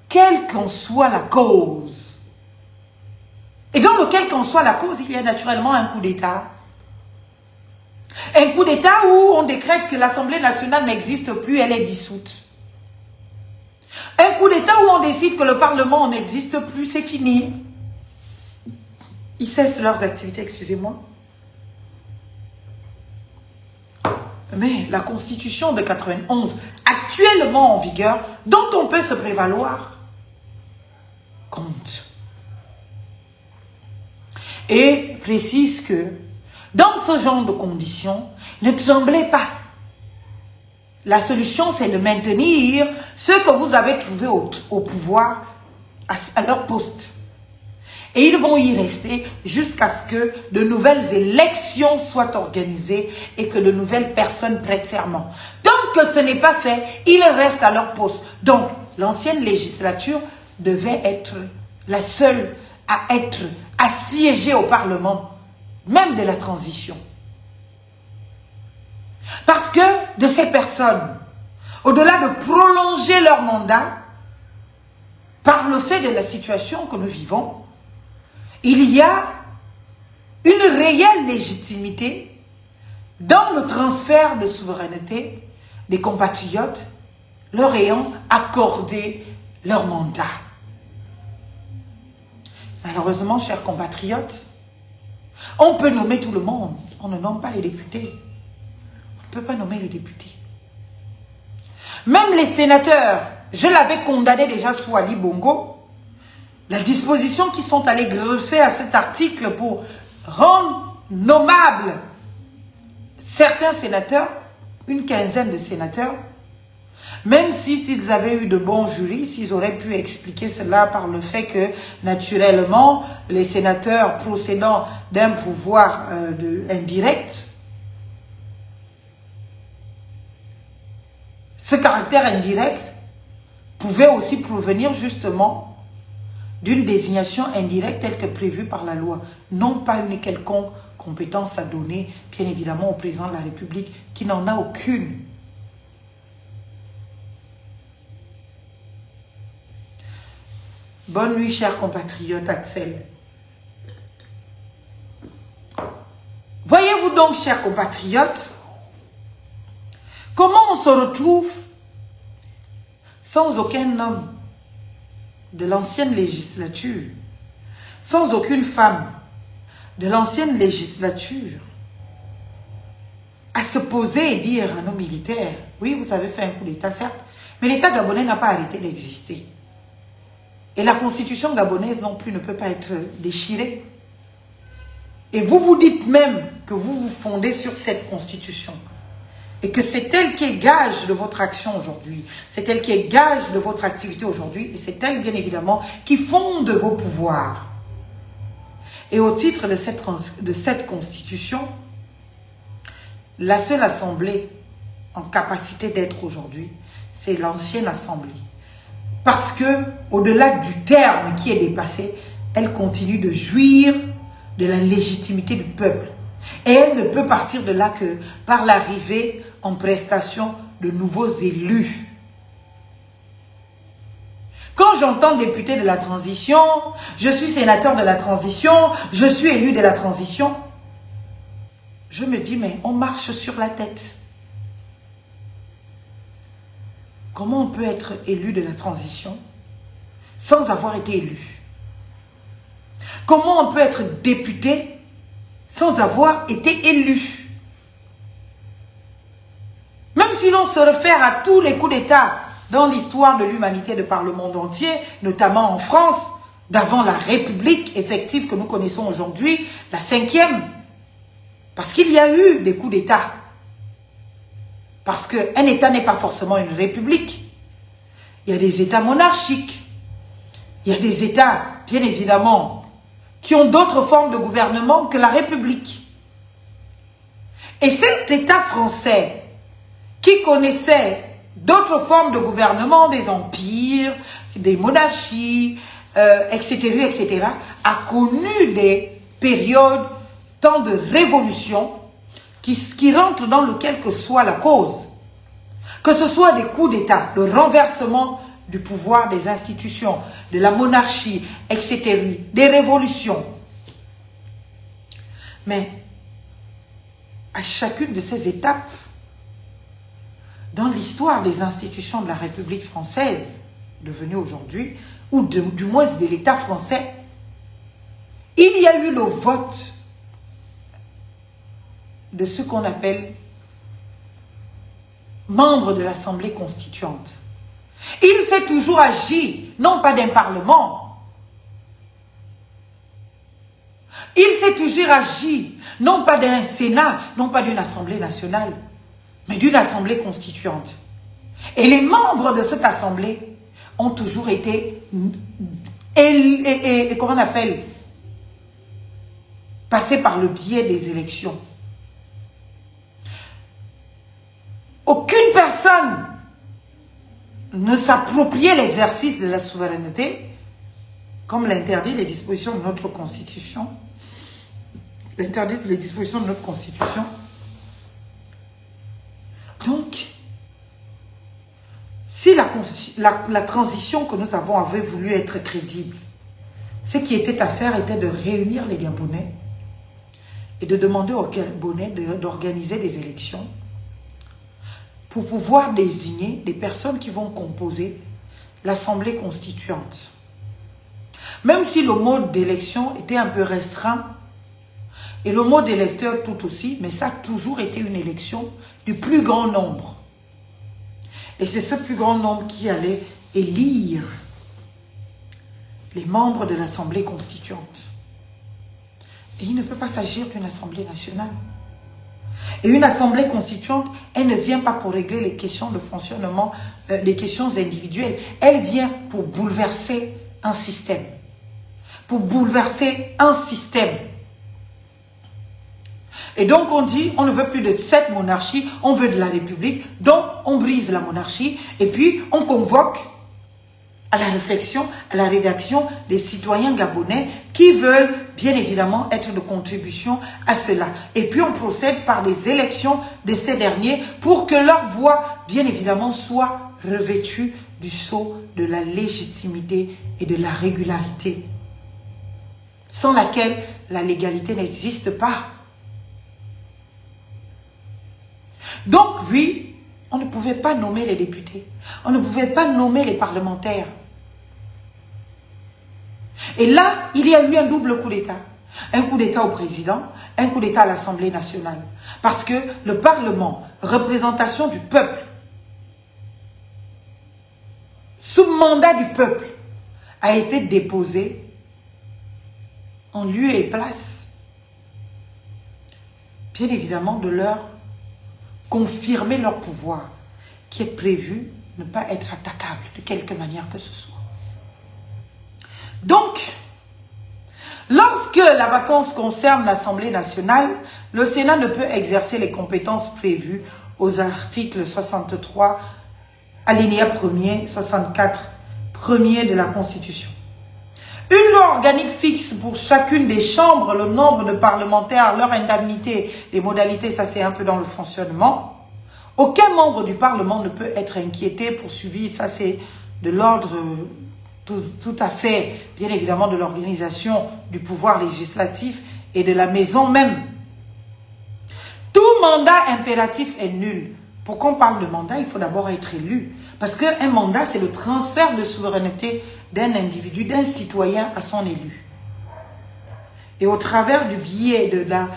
quelle qu'en soit la cause. Et dans lequel qu'en soit la cause, il y a naturellement un coup d'État. Un coup d'État où on décrète que l'Assemblée nationale n'existe plus, elle est dissoute. Un coup d'État où on décide que le Parlement n'existe plus, c'est fini. Ils cessent leurs activités, excusez-moi. Mais la Constitution de 91, actuellement en vigueur, dont on peut se prévaloir, compte. Et précise que, dans ce genre de conditions, ne tremblez pas. La solution, c'est de maintenir ceux que vous avez trouvés au pouvoir à leur poste. Et ils vont y rester jusqu'à ce que de nouvelles élections soient organisées et que de nouvelles personnes prêtent serment. Tant que ce n'est pas fait, ils restent à leur poste. Donc, l'ancienne législature devait être la seule à être assiégée au Parlement, même de la transition. Parce que de ces personnes, au-delà de prolonger leur mandat, par le fait de la situation que nous vivons, il y a une réelle légitimité dans le transfert de souveraineté des compatriotes leur ayant accordé leur mandat. Malheureusement, chers compatriotes, on peut nommer tout le monde, on ne nomme pas les députés. On ne peut pas nommer les députés. Même les sénateurs, je l'avais condamné déjà sous Ali Bongo. La disposition qui sont allés greffer à cet article pour rendre nommables certains sénateurs, une quinzaine de sénateurs, même s'ils avaient eu de bons juristes, ils auraient pu expliquer cela par le fait que, naturellement, les sénateurs procédant d'un pouvoir indirect, ce caractère indirect pouvait aussi provenir justement d'une désignation indirecte telle que prévue par la loi, non pas une quelconque compétence à donner, bien évidemment, au président de la République, qui n'en a aucune. Bonne nuit, chers compatriotes, Axel. Voyez-vous donc, chers compatriotes, comment on se retrouve sans aucun homme de l'ancienne législature, sans aucune femme de l'ancienne législature, à se poser et dire à nos militaires, oui, vous avez fait un coup d'État, certes, mais l'État gabonais n'a pas arrêté d'exister. Et la constitution gabonaise non plus ne peut pas être déchirée. Et vous vous dites même que vous vous fondez sur cette constitution. Et que c'est elle qui est gage de votre action aujourd'hui. C'est elle qui est gage de votre activité aujourd'hui. Et c'est elle, bien évidemment, qui fonde vos pouvoirs. Et au titre de cette constitution, la seule assemblée en capacité d'être aujourd'hui, c'est l'ancienne assemblée. Parce que, au-delà du terme qui est dépassé, elle continue de jouir de la légitimité du peuple. Et elle ne peut partir de là que par l'arrivée en prestation de nouveaux élus. Quand j'entends député de la transition, je suis sénateur de la transition, je suis élu de la transition, je me dis, mais on marche sur la tête. Comment on peut être élu de la transition sans avoir été élu? Comment on peut être député sans avoir été élu? Même si l'on se réfère à tous les coups d'État dans l'histoire de l'humanité de par le monde entier, notamment en France, d'avant la République effective que nous connaissons aujourd'hui, la 5e, parce qu'il y a eu des coups d'État. Parce qu'un État n'est pas forcément une république. Il y a des États monarchiques. Il y a des États, bien évidemment, qui ont d'autres formes de gouvernement que la République. Et cet État français, qui connaissait d'autres formes de gouvernement, des empires, des monarchies, etc., etc., a connu des périodes, tant de révolutions, qui rentrent dans lequel que soit la cause. Que ce soit des coups d'État, le renversement du pouvoir des institutions, de la monarchie, etc., des révolutions. Mais à chacune de ces étapes, dans l'histoire des institutions de la République française, devenue aujourd'hui, ou du moins de l'État français, il y a eu le vote de ce qu'on appelle membres de l'Assemblée constituante. Il s'est toujours agi, non pas d'un parlement, il s'est toujours agi, non pas d'un Sénat, non pas d'une Assemblée nationale, mais d'une Assemblée constituante. Et les membres de cette Assemblée ont toujours été, comment on appelle, passés par le biais des élections. Aucune personne ne s'appropriait l'exercice de la souveraineté, comme l'interdit les dispositions de notre Constitution. L'interdit les dispositions de notre Constitution. Donc, si la transition que nous avons avait voulu être crédible, ce qui était à faire était de réunir les Gabonais et de demander aux Gabonais d'organiser des élections pour pouvoir désigner des personnes qui vont composer l'Assemblée constituante. Même si le mode d'élection était un peu restreint, et le mode électeur tout aussi, mais ça a toujours été une élection du plus grand nombre. Et c'est ce plus grand nombre qui allait élire les membres de l'Assemblée constituante. Et il ne peut pas s'agir d'une Assemblée nationale. Et une Assemblée constituante, elle ne vient pas pour régler les questions de fonctionnement, les questions individuelles. Elle vient pour bouleverser un système. Pour bouleverser un système. Et donc on dit, on ne veut plus de cette monarchie, on veut de la République, donc on brise la monarchie, et puis on convoque à la réflexion, à la rédaction des citoyens gabonais qui veulent bien évidemment être de contribution à cela. Et puis on procède par des élections de ces derniers pour que leur voix, bien évidemment, soit revêtue du sceau de la légitimité et de la régularité, sans laquelle la légalité n'existe pas. Donc, oui, on ne pouvait pas nommer les députés, on ne pouvait pas nommer les parlementaires. Et là, il y a eu un double coup d'État. Un coup d'État au président, un coup d'État à l'Assemblée nationale. Parce que le Parlement, représentation du peuple, sous mandat du peuple, a été déposé en lieu et place, bien évidemment, de leur confirmer leur pouvoir, qui est prévu ne pas être attaquable de quelque manière que ce soit. Donc, lorsque la vacance concerne l'Assemblée nationale, le Sénat ne peut exercer les compétences prévues aux articles 63, alinéa 1er, 64, 1er de la Constitution. Une loi organique fixe pour chacune des chambres le nombre de parlementaires, leur indemnité, les modalités, ça c'est un peu dans le fonctionnement. Aucun membre du Parlement ne peut être inquiété, poursuivi, ça c'est de l'ordre tout à fait, bien évidemment, de l'organisation du pouvoir législatif et de la maison même. Tout mandat impératif est nul. Pour qu'on parle de mandat, il faut d'abord être élu. Parce qu'un mandat, c'est le transfert de souveraineté d'un individu, d'un citoyen à son élu. Et au travers du biais de la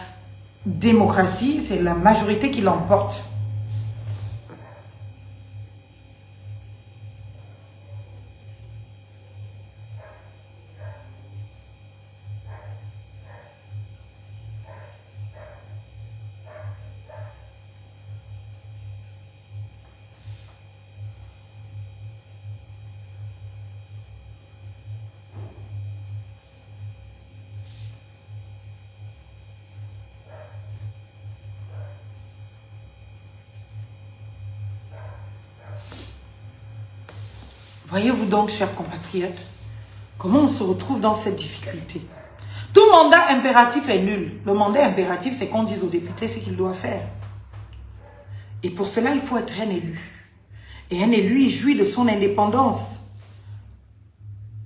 démocratie, c'est la majorité qui l'emporte. Voyez-vous donc, chers compatriotes, comment on se retrouve dans cette difficulté. Tout mandat impératif est nul. Le mandat impératif, c'est qu'on dise aux députés ce qu'il doit faire. Et pour cela, il faut être un élu. Et un élu, il jouit de son indépendance.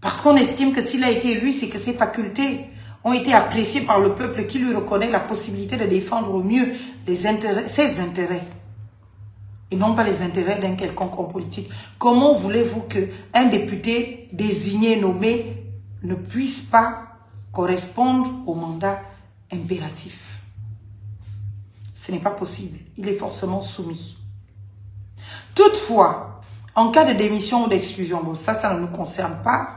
Parce qu'on estime que s'il a été élu, c'est que ses facultés ont été appréciées par le peuple qui lui reconnaît la possibilité de défendre au mieux ses intérêts. Et non pas les intérêts d'un quelconque homme politique. Comment voulez-vous qu'un député désigné, nommé, ne puisse pas correspondre au mandat impératif? Ce n'est pas possible. Il est forcément soumis. Toutefois, en cas de démission ou d'exclusion, bon, ça ne nous concerne pas.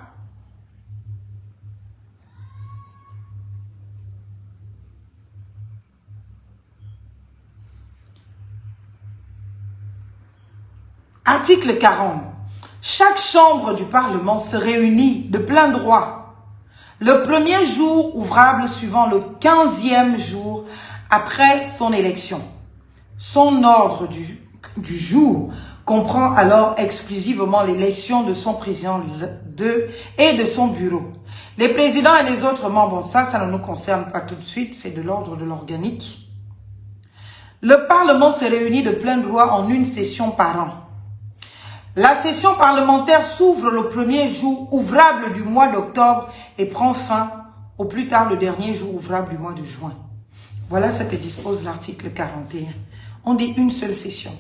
Article 40. Chaque chambre du Parlement se réunit de plein droit le premier jour ouvrable suivant le 15e jour après son élection. Son ordre du jour comprend alors exclusivement l'élection de son président et de son bureau. Les présidents et les autres membres, ça ne nous concerne pas tout de suite, c'est de l'ordre de l'organique. Le Parlement se réunit de plein droit en une session par an. La session parlementaire s'ouvre le premier jour ouvrable du mois d'octobre et prend fin au plus tard le dernier jour ouvrable du mois de juin. Voilà ce que dispose l'article 41. On dit une seule session.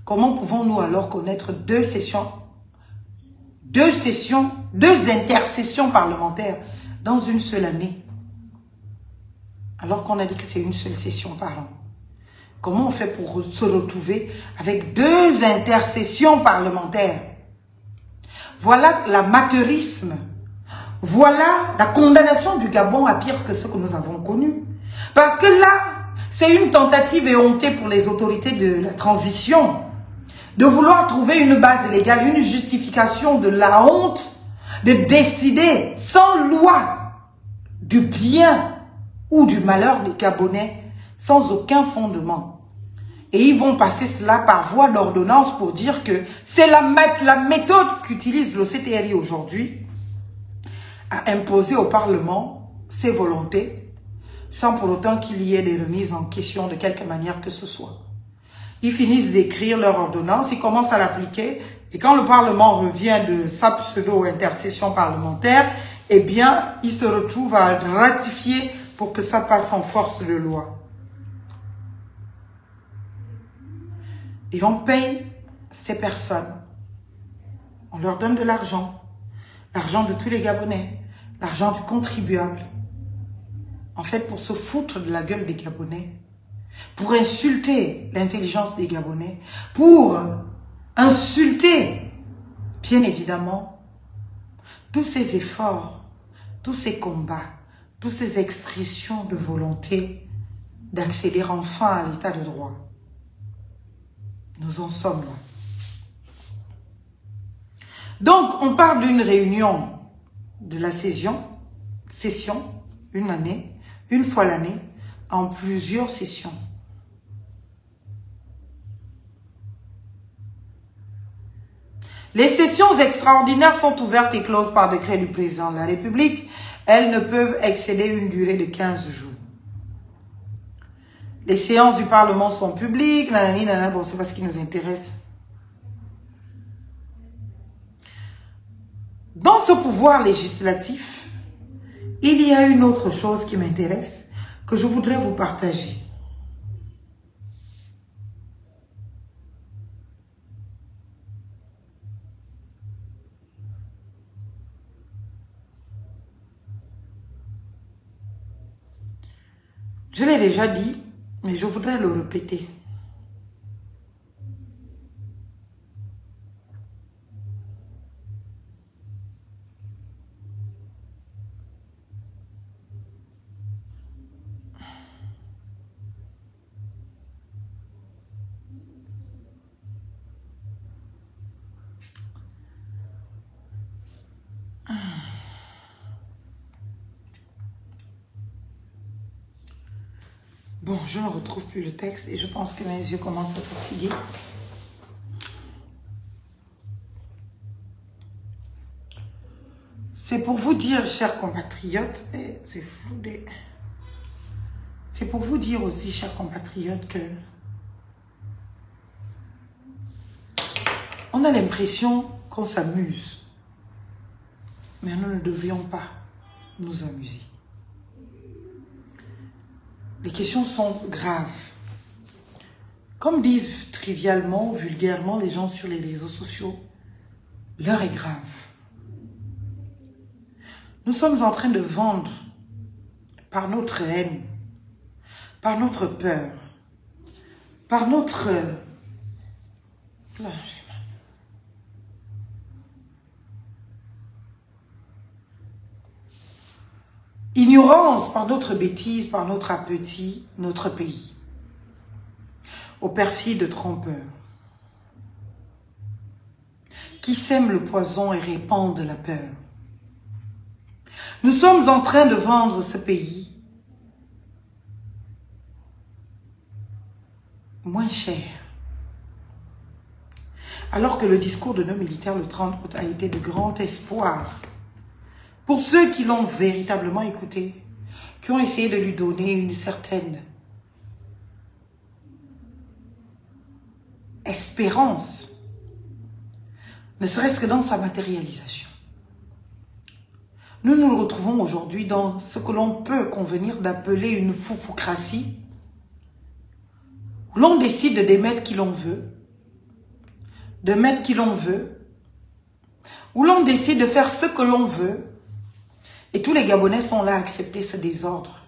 Comment pouvons-nous alors connaître deux intercessions parlementaires dans une seule année? Alors qu'on a dit que c'est une seule session par an. Comment on fait pour se retrouver avec deux intercessions parlementaires? Voilà l'amateurisme. Voilà la condamnation du Gabon à pire que ce que nous avons connu. Parce que là, c'est une tentative éhontée pour les autorités de la transition de vouloir trouver une base légale, une justification de la honte, de décider sans loi du bien ou du malheur des Gabonais sans aucun fondement. Et ils vont passer cela par voie d'ordonnance pour dire que c'est la méthode qu'utilise le CTRI aujourd'hui à imposer au Parlement ses volontés sans pour autant qu'il y ait des remises en question de quelque manière que ce soit. Ils finissent d'écrire leur ordonnance, ils commencent à l'appliquer et quand le Parlement revient de sa pseudo-intercession parlementaire, eh bien, ils se retrouvent à ratifier pour que ça passe en force de loi. Et on paye ces personnes. On leur donne de l'argent. L'argent de tous les Gabonais. L'argent du contribuable. En fait, pour se foutre de la gueule des Gabonais. Pour insulter l'intelligence des Gabonais. Pour insulter, bien évidemment, tous ces efforts, tous ces combats, toutes ces expressions de volonté d'accéder enfin à l'état de droit. Nous en sommes là. Donc, on parle d'une réunion de la session, une année, une fois l'année, en plusieurs sessions. Les sessions extraordinaires sont ouvertes et closes par décret du président de la République. Elles ne peuvent excéder une durée de 15 jours. Les séances du Parlement sont publiques, nanani, nanana, bon, c'est pas ce qui nous intéresse. Dans ce pouvoir législatif, il y a une autre chose qui m'intéresse, que je voudrais vous partager. Je l'ai déjà dit, mais je voudrais le répéter. Bon, je ne retrouve plus le texte et je pense que mes yeux commencent à fatiguer. C'est pour vous dire, chers compatriotes, c'est flou. C'est pour vous dire aussi, chers compatriotes, que on a l'impression qu'on s'amuse. Mais nous ne devrions pas nous amuser. Les questions sont graves. Comme disent trivialement, vulgairement les gens sur les réseaux sociaux, l'heure est grave. Nous sommes en train de vendre par notre haine, par notre peur, par notre... ignorance, par notre bêtise, par notre appétit, notre pays. Aux perfides trompeurs qui sèment le poison et répandent la peur. Nous sommes en train de vendre ce pays moins cher. Alors que le discours de nos militaires le 30 août a été de grand espoir pour ceux qui l'ont véritablement écouté, qui ont essayé de lui donner une certaine espérance, ne serait-ce que dans sa matérialisation. Nous nous retrouvons aujourd'hui dans ce que l'on peut convenir d'appeler une foufoucratie, où l'on décide d'émettre qui l'on veut, de mettre qui l'on veut, où l'on décide de faire ce que l'on veut, et tous les Gabonais sont là à accepter ce désordre,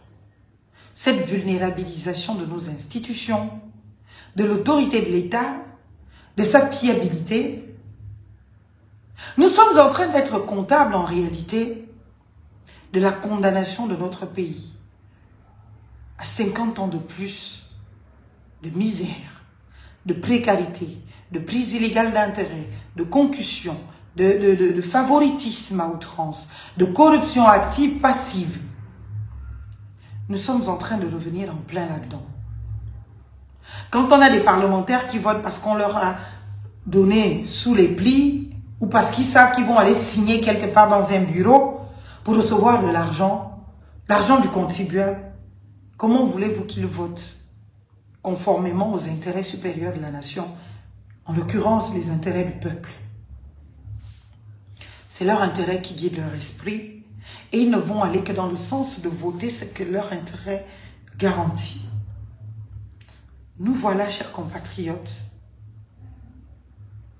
cette vulnérabilisation de nos institutions, de l'autorité de l'État, de sa fiabilité. Nous sommes en train d'être comptables en réalité de la condamnation de notre pays à 50 ans de plus de misère, de précarité, de prise illégale d'intérêt, de concussion, de favoritisme à outrance, de corruption active, passive. Nous sommes en train de revenir en plein là-dedans. Quand on a des parlementaires qui votent parce qu'on leur a donné sous les plis ou parce qu'ils savent qu'ils vont aller signer quelque part dans un bureau pour recevoir de l'argent du contribuable, comment voulez-vous qu'ils votent conformément aux intérêts supérieurs de la nation, en l'occurrence les intérêts du peuple? C'est leur intérêt qui guide leur esprit et ils ne vont aller que dans le sens de voter ce que leur intérêt garantit. Nous voilà, chers compatriotes,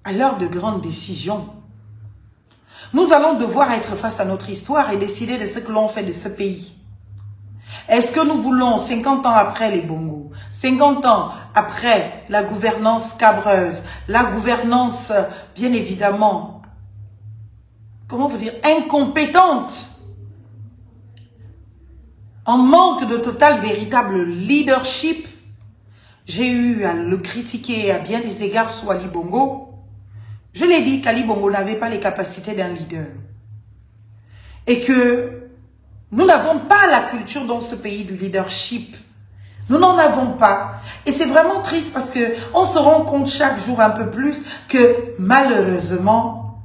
à l'heure de grandes décisions. Nous allons devoir être face à notre histoire et décider de ce que l'on fait de ce pays. Est-ce que nous voulons, 50 ans après les Bongo, 50 ans après la gouvernance cabreuse, la gouvernance, bien évidemment, comment vous dire, incompétente, en manque de total véritable leadership? J'ai eu à le critiquer à bien des égards sous Ali Bongo. Je l'ai dit qu'Ali Bongo n'avait pas les capacités d'un leader. Et que nous n'avons pas la culture dans ce pays du leadership. Nous n'en avons pas. Et c'est vraiment triste parce que on se rend compte chaque jour un peu plus que malheureusement,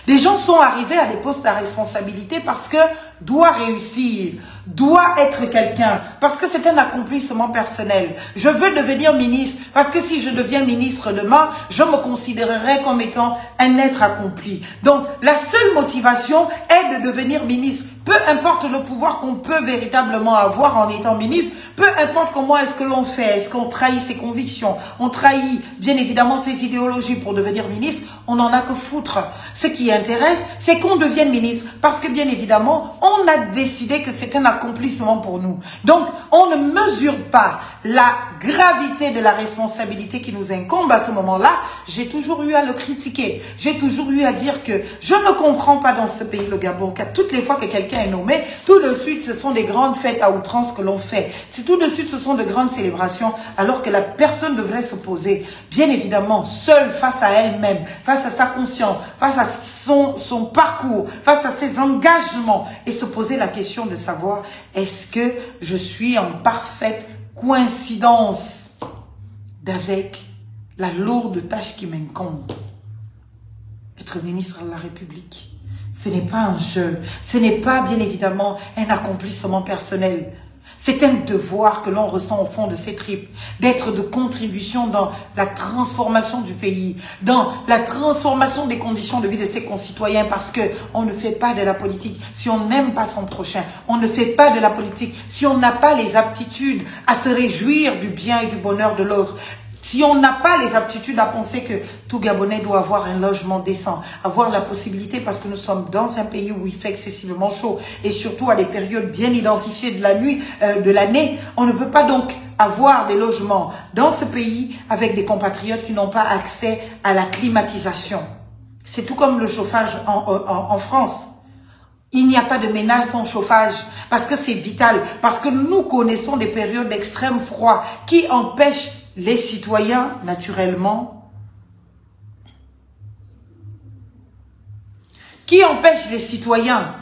des gens sont arrivés à des postes à responsabilité parce que doit réussir, doit être quelqu'un, parce que c'est un accomplissement personnel. Je veux devenir ministre, parce que si je deviens ministre demain, je me considérerai comme étant un être accompli. Donc, la seule motivation est de devenir ministre. Peu importe le pouvoir qu'on peut véritablement avoir en étant ministre, peu importe comment est-ce que l'on fait, est-ce qu'on trahit ses convictions, on trahit bien évidemment ses idéologies pour devenir ministre, on n'en a que foutre. Ce qui intéresse, c'est qu'on devienne ministre, parce que bien évidemment, on a décidé que c'est un accomplissement pour nous. Donc, on ne mesure pas la gravité de la responsabilité qui nous incombe à ce moment-là. J'ai toujours eu à le critiquer. J'ai toujours eu à dire que je ne comprends pas dans ce pays, le Gabon, qu'à toutes les fois que quelqu'un est nommé, tout de suite, ce sont des grandes fêtes à outrance que l'on fait. C'est tout de suite, ce sont de grandes célébrations, alors que la personne devrait se poser, bien évidemment, seule face à elle-même, face à sa conscience, face à son parcours, face à ses engagements, et se poser la question de savoir, est-ce que je suis en parfaite coïncidence d'avec la lourde tâche qui m'incombe? Être ministre de la République, Ce n'est pas un jeu, ce n'est pas bien évidemment un accomplissement personnel. C'est un devoir que l'on ressent au fond de ses tripes, d'être de contribution dans la transformation du pays, dans la transformation des conditions de vie de ses concitoyens, parce que on ne fait pas de la politique si on n'aime pas son prochain. On ne fait pas de la politique si on n'a pas les aptitudes à se réjouir du bien et du bonheur de l'autre. Si on n'a pas les aptitudes à penser que tout Gabonais doit avoir un logement décent, avoir la possibilité, parce que nous sommes dans un pays où il fait excessivement chaud, et surtout à des périodes bien identifiées de la nuit, de l'année, on ne peut pas donc avoir des logements dans ce pays avec des compatriotes qui n'ont pas accès à la climatisation. C'est tout comme le chauffage en France. Il n'y a pas de ménage sans chauffage, parce que c'est vital, parce que nous connaissons des périodes d'extrême froid qui empêchent les citoyens, naturellement, qui empêchent les citoyens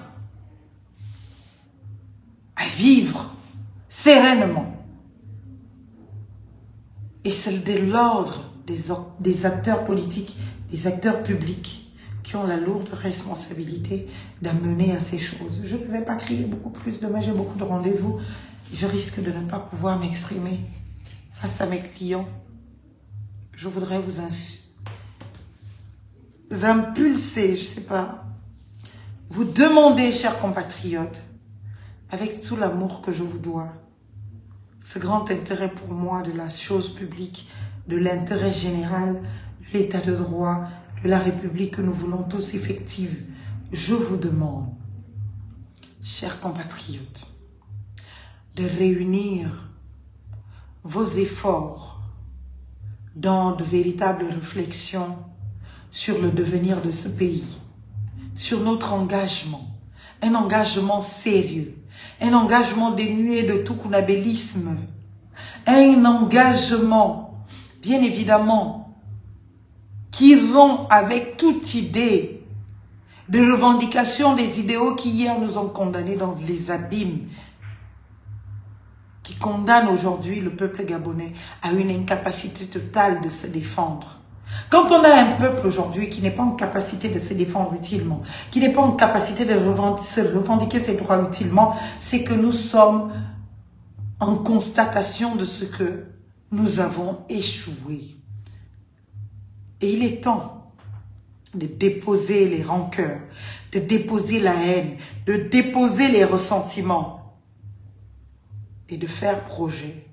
à vivre sereinement. Et c'est de l'ordre des acteurs politiques, des acteurs publics qui ont la lourde responsabilité d'amener à ces choses. Je ne vais pas crier beaucoup plus, demain j'ai beaucoup de rendez-vous, je risque de ne pas pouvoir m'exprimer face à mes clients. Je voudrais vous impulser, je ne sais pas, vous demander, chers compatriotes, avec tout l'amour que je vous dois, ce grand intérêt pour moi de la chose publique, de l'intérêt général, de l'état de droit, de la République que nous voulons tous effective, je vous demande, chers compatriotes, de réunir vos efforts dans de véritables réflexions sur le devenir de ce pays, sur notre engagement, un engagement sérieux, un engagement dénué de tout kunabélisme, un engagement, bien évidemment, qui rompt avec toute idée de revendication des idéaux qui hier nous ont condamnés dans les abîmes, qui condamne aujourd'hui le peuple gabonais à une incapacité totale de se défendre. Quand on a un peuple aujourd'hui qui n'est pas en capacité de se défendre utilement, qui n'est pas en capacité de se revendiquer ses droits utilement, c'est que nous sommes en constatation de ce que nous avons échoué. Et il est temps de déposer les rancœurs, de déposer la haine, de déposer les ressentiments, et de faire projet.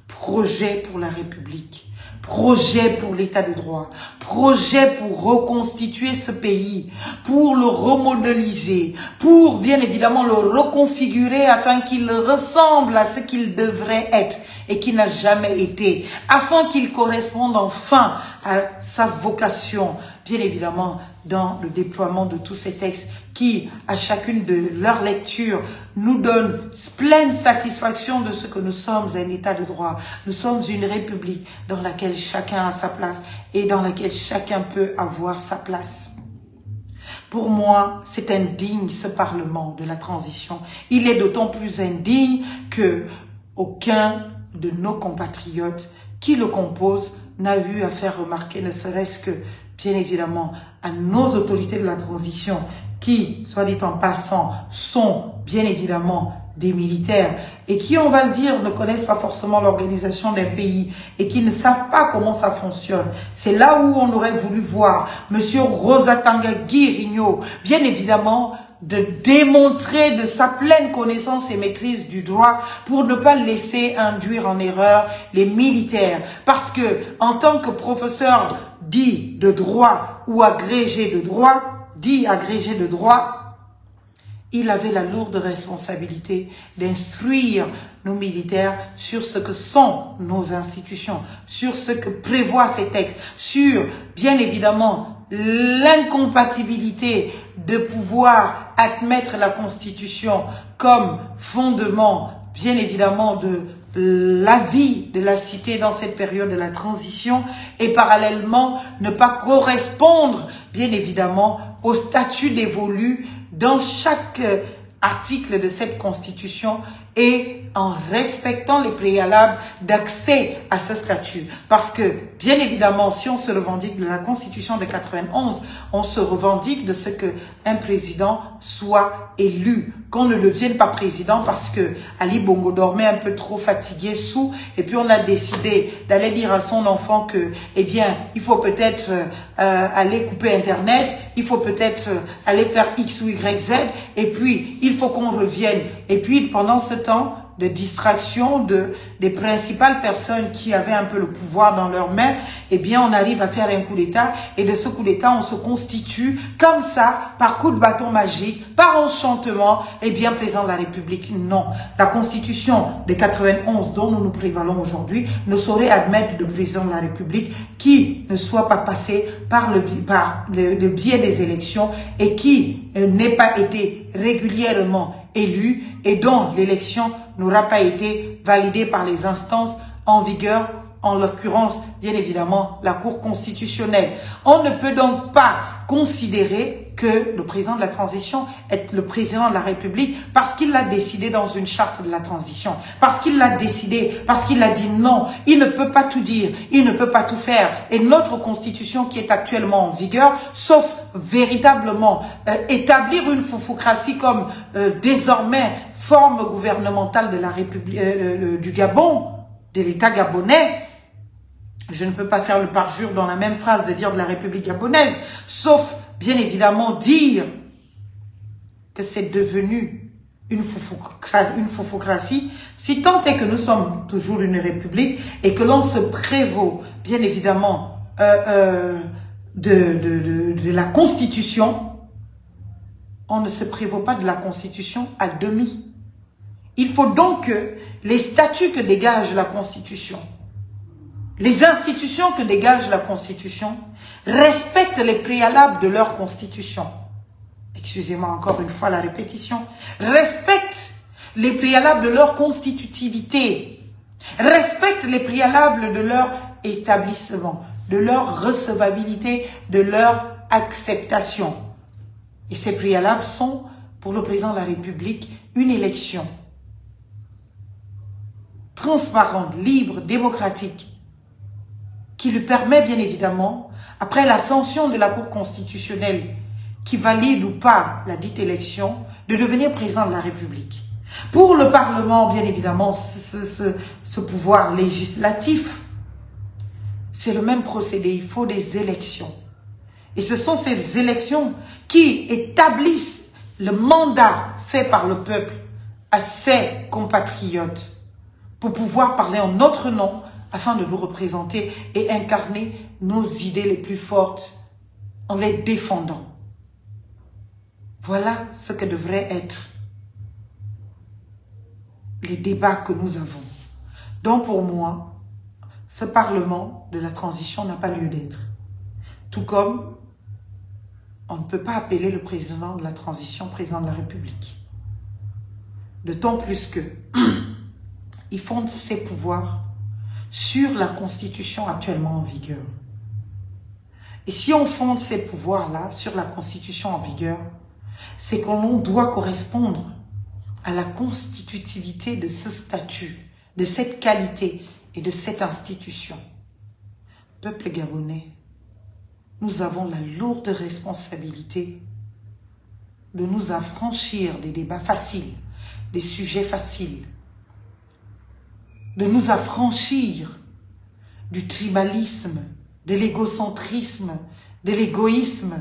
Projet pour la République. Projet pour l'état de droit. Projet pour reconstituer ce pays. Pour le remodéliser. Pour, bien évidemment, le reconfigurer afin qu'il ressemble à ce qu'il devrait être et qui n'a jamais été. Afin qu'il corresponde enfin à sa vocation. Bien évidemment, dans le déploiement de tous ces textes qui, à chacune de leurs lectures, nous donnent pleine satisfaction de ce que nous sommes un état de droit. Nous sommes une république dans laquelle chacun a sa place et dans laquelle chacun peut avoir sa place. Pour moi, c'est indigne ce Parlement de la transition. Il est d'autant plus indigne que aucun de nos compatriotes qui le composent n'a eu à faire remarquer, ne serait-ce que, bien évidemment, à nos autorités de la transition qui, soit dit en passant, sont bien évidemment des militaires et qui, on va le dire, ne connaissent pas forcément l'organisation d'un pays et qui ne savent pas comment ça fonctionne. C'est là où on aurait voulu voir M. Rosatanga Guirigno, bien évidemment, de démontrer de sa pleine connaissance et maîtrise du droit pour ne pas laisser induire en erreur les militaires. Parce que, en tant que professeur dit de droit ou agrégé de droit, il avait la lourde responsabilité d'instruire nos militaires sur ce que sont nos institutions, sur ce que prévoient ces textes, sur, bien évidemment, l'incompatibilité de pouvoir admettre la Constitution comme fondement, bien évidemment, de la vie de la cité dans cette période de la transition et parallèlement ne pas correspondre, bien évidemment, au statut dévolu dans chaque article de cette Constitution et en respectant les préalables d'accès à ce statut. Parce que, bien évidemment, si on se revendique de la Constitution de 91, on se revendique de ce que un président soit élu, qu'on ne devienne pas président parce que Ali Bongo dormait un peu trop fatigué, sous, et puis on a décidé d'aller dire à son enfant que, eh bien, il faut peut-être aller couper Internet, il faut peut-être aller faire X ou Y, Z, et puis il faut qu'on revienne. Et puis pendant ce temps de distraction des principales personnes qui avaient un peu le pouvoir dans leurs mains, eh bien on arrive à faire un coup d'État, et de ce coup d'État on se constitue comme ça, par coup de bâton magique, par enchantement, eh bien président de la République. Non, la Constitution de 91 dont nous nous prévalons aujourd'hui ne saurait admettre de président de la République qui ne soit pas passé par le biais des élections et qui n'ait pas été régulièrement élu et dont l'élection n'aura pas été validée par les instances en vigueur, en l'occurrence, bien évidemment, la Cour constitutionnelle. On ne peut donc pas considérer que le président de la transition est le président de la République parce qu'il l'a décidé dans une charte de la transition, parce qu'il l'a décidé, parce qu'il a dit non. Il ne peut pas tout dire, il ne peut pas tout faire. Et notre constitution qui est actuellement en vigueur, sauf véritablement établir une foufoucratie comme désormais forme gouvernementale de la République du Gabon, de l'État gabonais, je ne peux pas faire le parjure dans la même phrase de dire de la République gabonaise, sauf bien évidemment dire que c'est devenu une foufoucratie, si tant est que nous sommes toujours une république et que l'on se prévaut bien évidemment de la Constitution, on ne se prévaut pas de la Constitution à demi. Il faut donc que les statuts que dégage la Constitution, les institutions que dégage la Constitution, respectent les préalables de leur Constitution. Excusez-moi encore une fois la répétition. Respectent les préalables de leur constitutivité. Respectent les préalables de leur établissement, de leur recevabilité, de leur acceptation. Et ces préalables sont, pour le président de la République, une élection transparente, libre, démocratique, qui lui permet bien évidemment, après la sanction de la Cour constitutionnelle, qui valide ou pas la dite élection, de devenir président de la République. Pour le Parlement, bien évidemment, ce pouvoir législatif, c'est le même procédé, il faut des élections. Et ce sont ces élections qui établissent le mandat fait par le peuple à ses compatriotes pour pouvoir parler en notre nom afin de nous représenter et incarner nos idées les plus fortes en les défendant. Voilà ce que devraient être les débats que nous avons. Donc pour moi, ce Parlement de la transition n'a pas lieu d'être. Tout comme on ne peut pas appeler le président de la transition président de la République. D'autant plus que il fonde ses pouvoirs sur la Constitution actuellement en vigueur. Et si on fonde ces pouvoirs-là sur la Constitution en vigueur, c'est qu'on doit correspondre à la constitutivité de ce statut, de cette qualité et de cette institution. Peuple gabonais, nous avons la lourde responsabilité de nous affranchir des débats faciles, des sujets faciles, de nous affranchir du tribalisme, de l'égocentrisme, de l'égoïsme,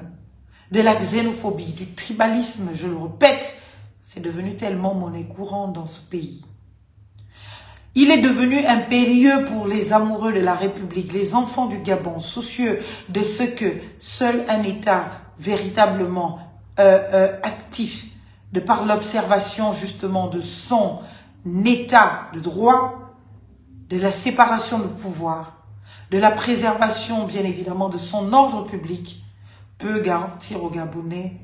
de la xénophobie, du tribalisme, je le répète, c'est devenu tellement monnaie courante dans ce pays. Il est devenu impérieux pour les amoureux de la République, les enfants du Gabon, soucieux de ce que seul un État véritablement actif, de par l'observation justement de son État de droit, de la séparation de pouvoir, de la préservation bien évidemment de son ordre public, peut garantir aux Gabonais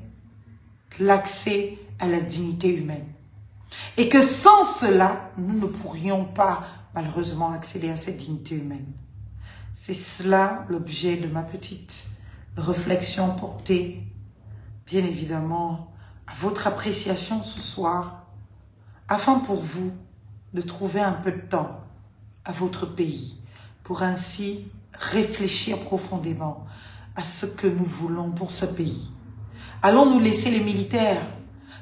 l'accès à la dignité humaine. Et que sans cela, nous ne pourrions pas malheureusement accéder à cette dignité humaine. C'est cela l'objet de ma petite réflexion portée, bien évidemment, à votre appréciation ce soir, afin pour vous de trouver un peu de temps à votre pays pour ainsi réfléchir profondément à ce que nous voulons pour ce pays. Allons-nous laisser les militaires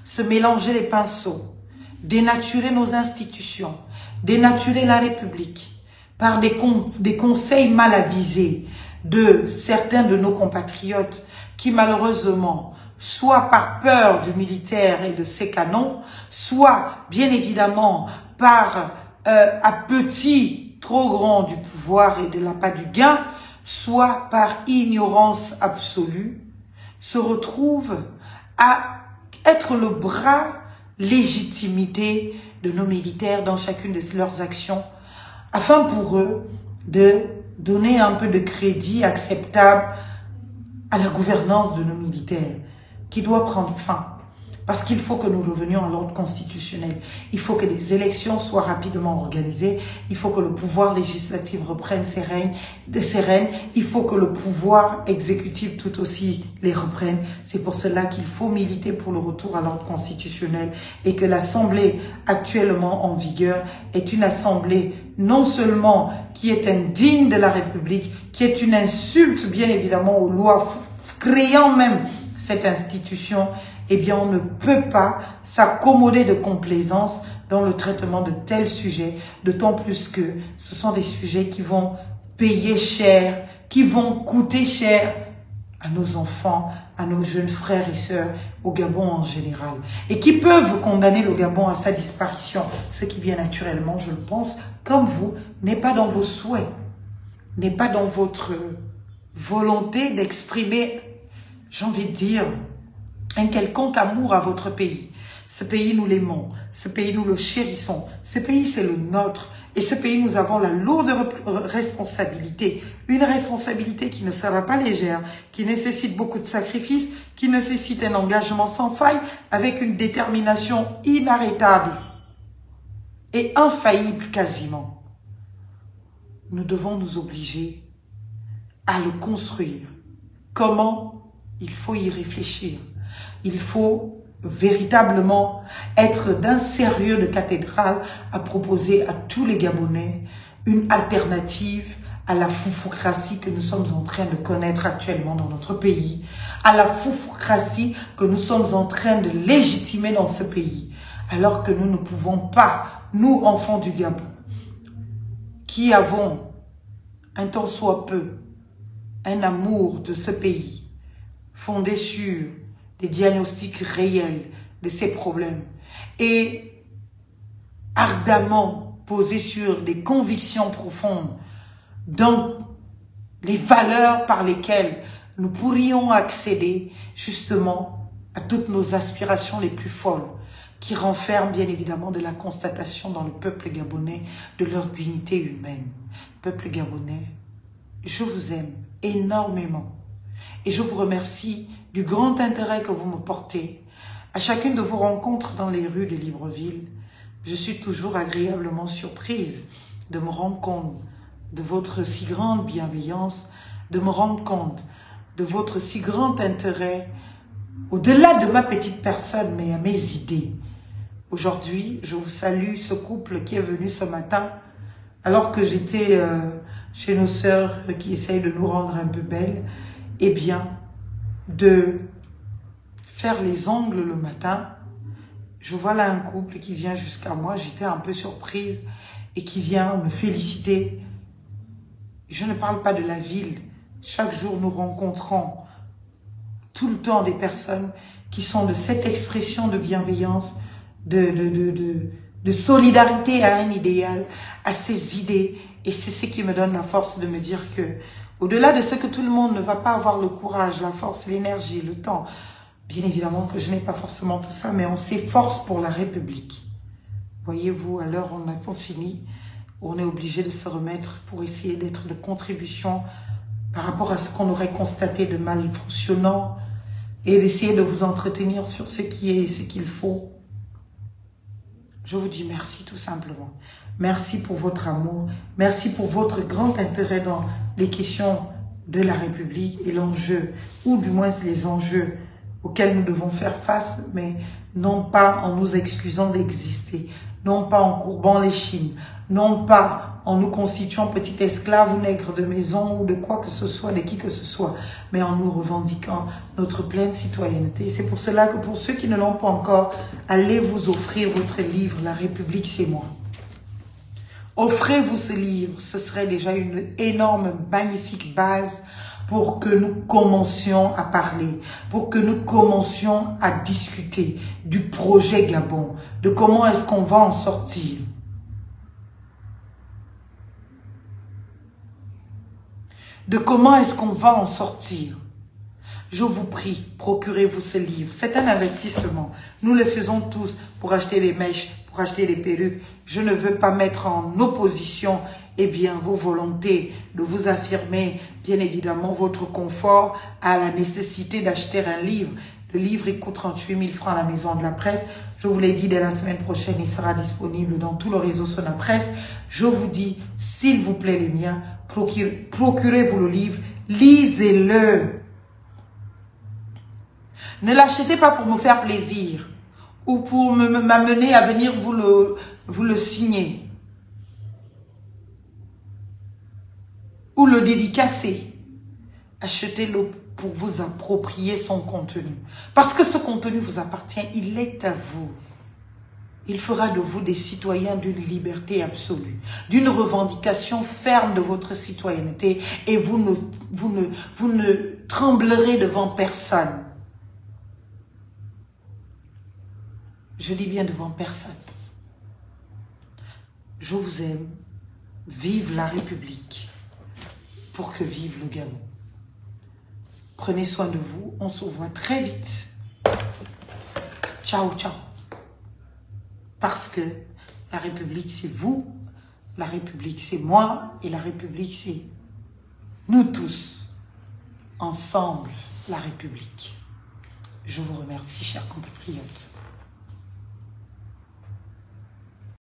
se mélanger les pinceaux, dénaturer nos institutions, dénaturer la République par des conseils mal avisés de certains de nos compatriotes qui malheureusement, soit par peur du militaire et de ses canons, soit bien évidemment par appétit trop grand du pouvoir et de l'appât du gain, soit par ignorance absolue, se retrouvent à être le bras légitimité de nos militaires dans chacune de leurs actions, afin pour eux de donner un peu de crédit acceptable à la gouvernance de nos militaires, qui doit prendre fin. Parce qu'il faut que nous revenions à l'ordre constitutionnel. Il faut que des élections soient rapidement organisées. Il faut que le pouvoir législatif reprenne ses rênes. Il faut que le pouvoir exécutif tout aussi les reprenne. C'est pour cela qu'il faut militer pour le retour à l'ordre constitutionnel et que l'Assemblée actuellement en vigueur est une Assemblée non seulement qui est indigne de la République, qui est une insulte bien évidemment aux lois créant même cette institution. Eh bien, on ne peut pas s'accommoder de complaisance dans le traitement de tels sujets, d'autant plus que ce sont des sujets qui vont payer cher, qui vont coûter cher à nos enfants, à nos jeunes frères et sœurs, au Gabon en général, et qui peuvent condamner le Gabon à sa disparition, ce qui bien naturellement, je le pense, comme vous, n'est pas dans vos souhaits, n'est pas dans votre volonté d'exprimer, j'ai envie de dire, un quelconque amour à votre pays. Ce pays, nous l'aimons. Ce pays, nous le chérissons. Ce pays, c'est le nôtre. Et ce pays, nous avons la lourde responsabilité. Une responsabilité qui ne sera pas légère, qui nécessite beaucoup de sacrifices, qui nécessite un engagement sans faille, avec une détermination inarrêtable et infaillible quasiment. Nous devons nous obliger à le construire. Comment? Il faut y réfléchir. Il faut véritablement être d'un sérieux de cathédrale à proposer à tous les Gabonais une alternative à la foufoucratie que nous sommes en train de connaître actuellement dans notre pays, à la foufoucratie que nous sommes en train de légitimer dans ce pays, alors que nous ne pouvons pas, nous enfants du Gabon, qui avons un tant soit peu un amour de ce pays, fondé sur des diagnostics réels de ces problèmes et ardemment posés sur des convictions profondes dans les valeurs par lesquelles nous pourrions accéder justement à toutes nos aspirations les plus folles qui renferment bien évidemment de la constatation dans le peuple gabonais de leur dignité humaine. Peuple gabonais, je vous aime énormément et je vous remercie du grand intérêt que vous me portez. À chacune de vos rencontres dans les rues de Libreville, je suis toujours agréablement surprise de me rendre compte de votre si grande bienveillance, de me rendre compte de votre si grand intérêt, au-delà de ma petite personne, mais à mes idées. Aujourd'hui, je vous salue ce couple qui est venu ce matin, alors que j'étais chez nos sœurs qui essayent de nous rendre un peu belles, eh bien, de faire les ongles le matin. Je vois là un couple qui vient jusqu'à moi, j'étais un peu surprise, et qui vient me féliciter. Je ne parle pas de la ville. Chaque jour, nous rencontrons tout le temps des personnes qui sont de cette expression de bienveillance, de solidarité à un idéal, à ses idées. Et c'est ce qui me donne la force de me dire que, au-delà de ce que tout le monde ne va pas avoir le courage, la force, l'énergie, le temps, bien évidemment que je n'ai pas forcément tout ça, mais on s'efforce pour la République. Voyez-vous, à l'heure où on n'a pas fini, on est obligé de se remettre pour essayer d'être de contribution par rapport à ce qu'on aurait constaté de mal fonctionnant et d'essayer de vous entretenir sur ce qui est et ce qu'il faut. Je vous dis merci tout simplement. Merci pour votre amour. Merci pour votre grand intérêt dans les questions de la République et l'enjeu, ou du moins les enjeux auxquels nous devons faire face, mais non pas en nous excusant d'exister. non pas en courbant les chines, non pas en nous constituant petit esclave ou nègre de maison ou de quoi que ce soit, de qui que ce soit, mais en nous revendiquant notre pleine citoyenneté. C'est pour cela que pour ceux qui ne l'ont pas encore, allez vous offrir votre livre, La République, c'est moi. Offrez-vous ce livre, ce serait déjà une énorme, magnifique base pour que nous commencions à parler, pour que nous commencions à discuter du projet Gabon, de comment est-ce qu'on va en sortir. De comment est-ce qu'on va en sortir. Je vous prie, procurez-vous ce livre. C'est un investissement. Nous le faisons tous pour acheter les mèches, pour acheter les perruques. Je ne veux pas mettre en opposition vos volontés de vous affirmer, bien évidemment, votre confort à la nécessité d'acheter un livre. Le livre, il coûte 38 000 francs à la maison de la presse. Je vous l'ai dit, dès la semaine prochaine, il sera disponible dans tout le réseau Sonapresse. Je vous dis, s'il vous plaît, les miens, procurez-vous le livre, lisez-le. Ne l'achetez pas pour me faire plaisir ou pour m'amener à venir vous le signer ou le dédicacer. Achetez-le pour vous approprier son contenu. Parce que ce contenu vous appartient, il est à vous. Il fera de vous des citoyens d'une liberté absolue, d'une revendication ferme de votre citoyenneté et vous ne tremblerez devant personne. Je dis bien devant personne. Je vous aime. Vive la République pour que vive le Gabon. Prenez soin de vous. On se voit très vite. Ciao, ciao. Parce que la République, c'est vous. La République, c'est moi. Et la République, c'est nous tous. Ensemble, la République. Je vous remercie, chers compatriotes.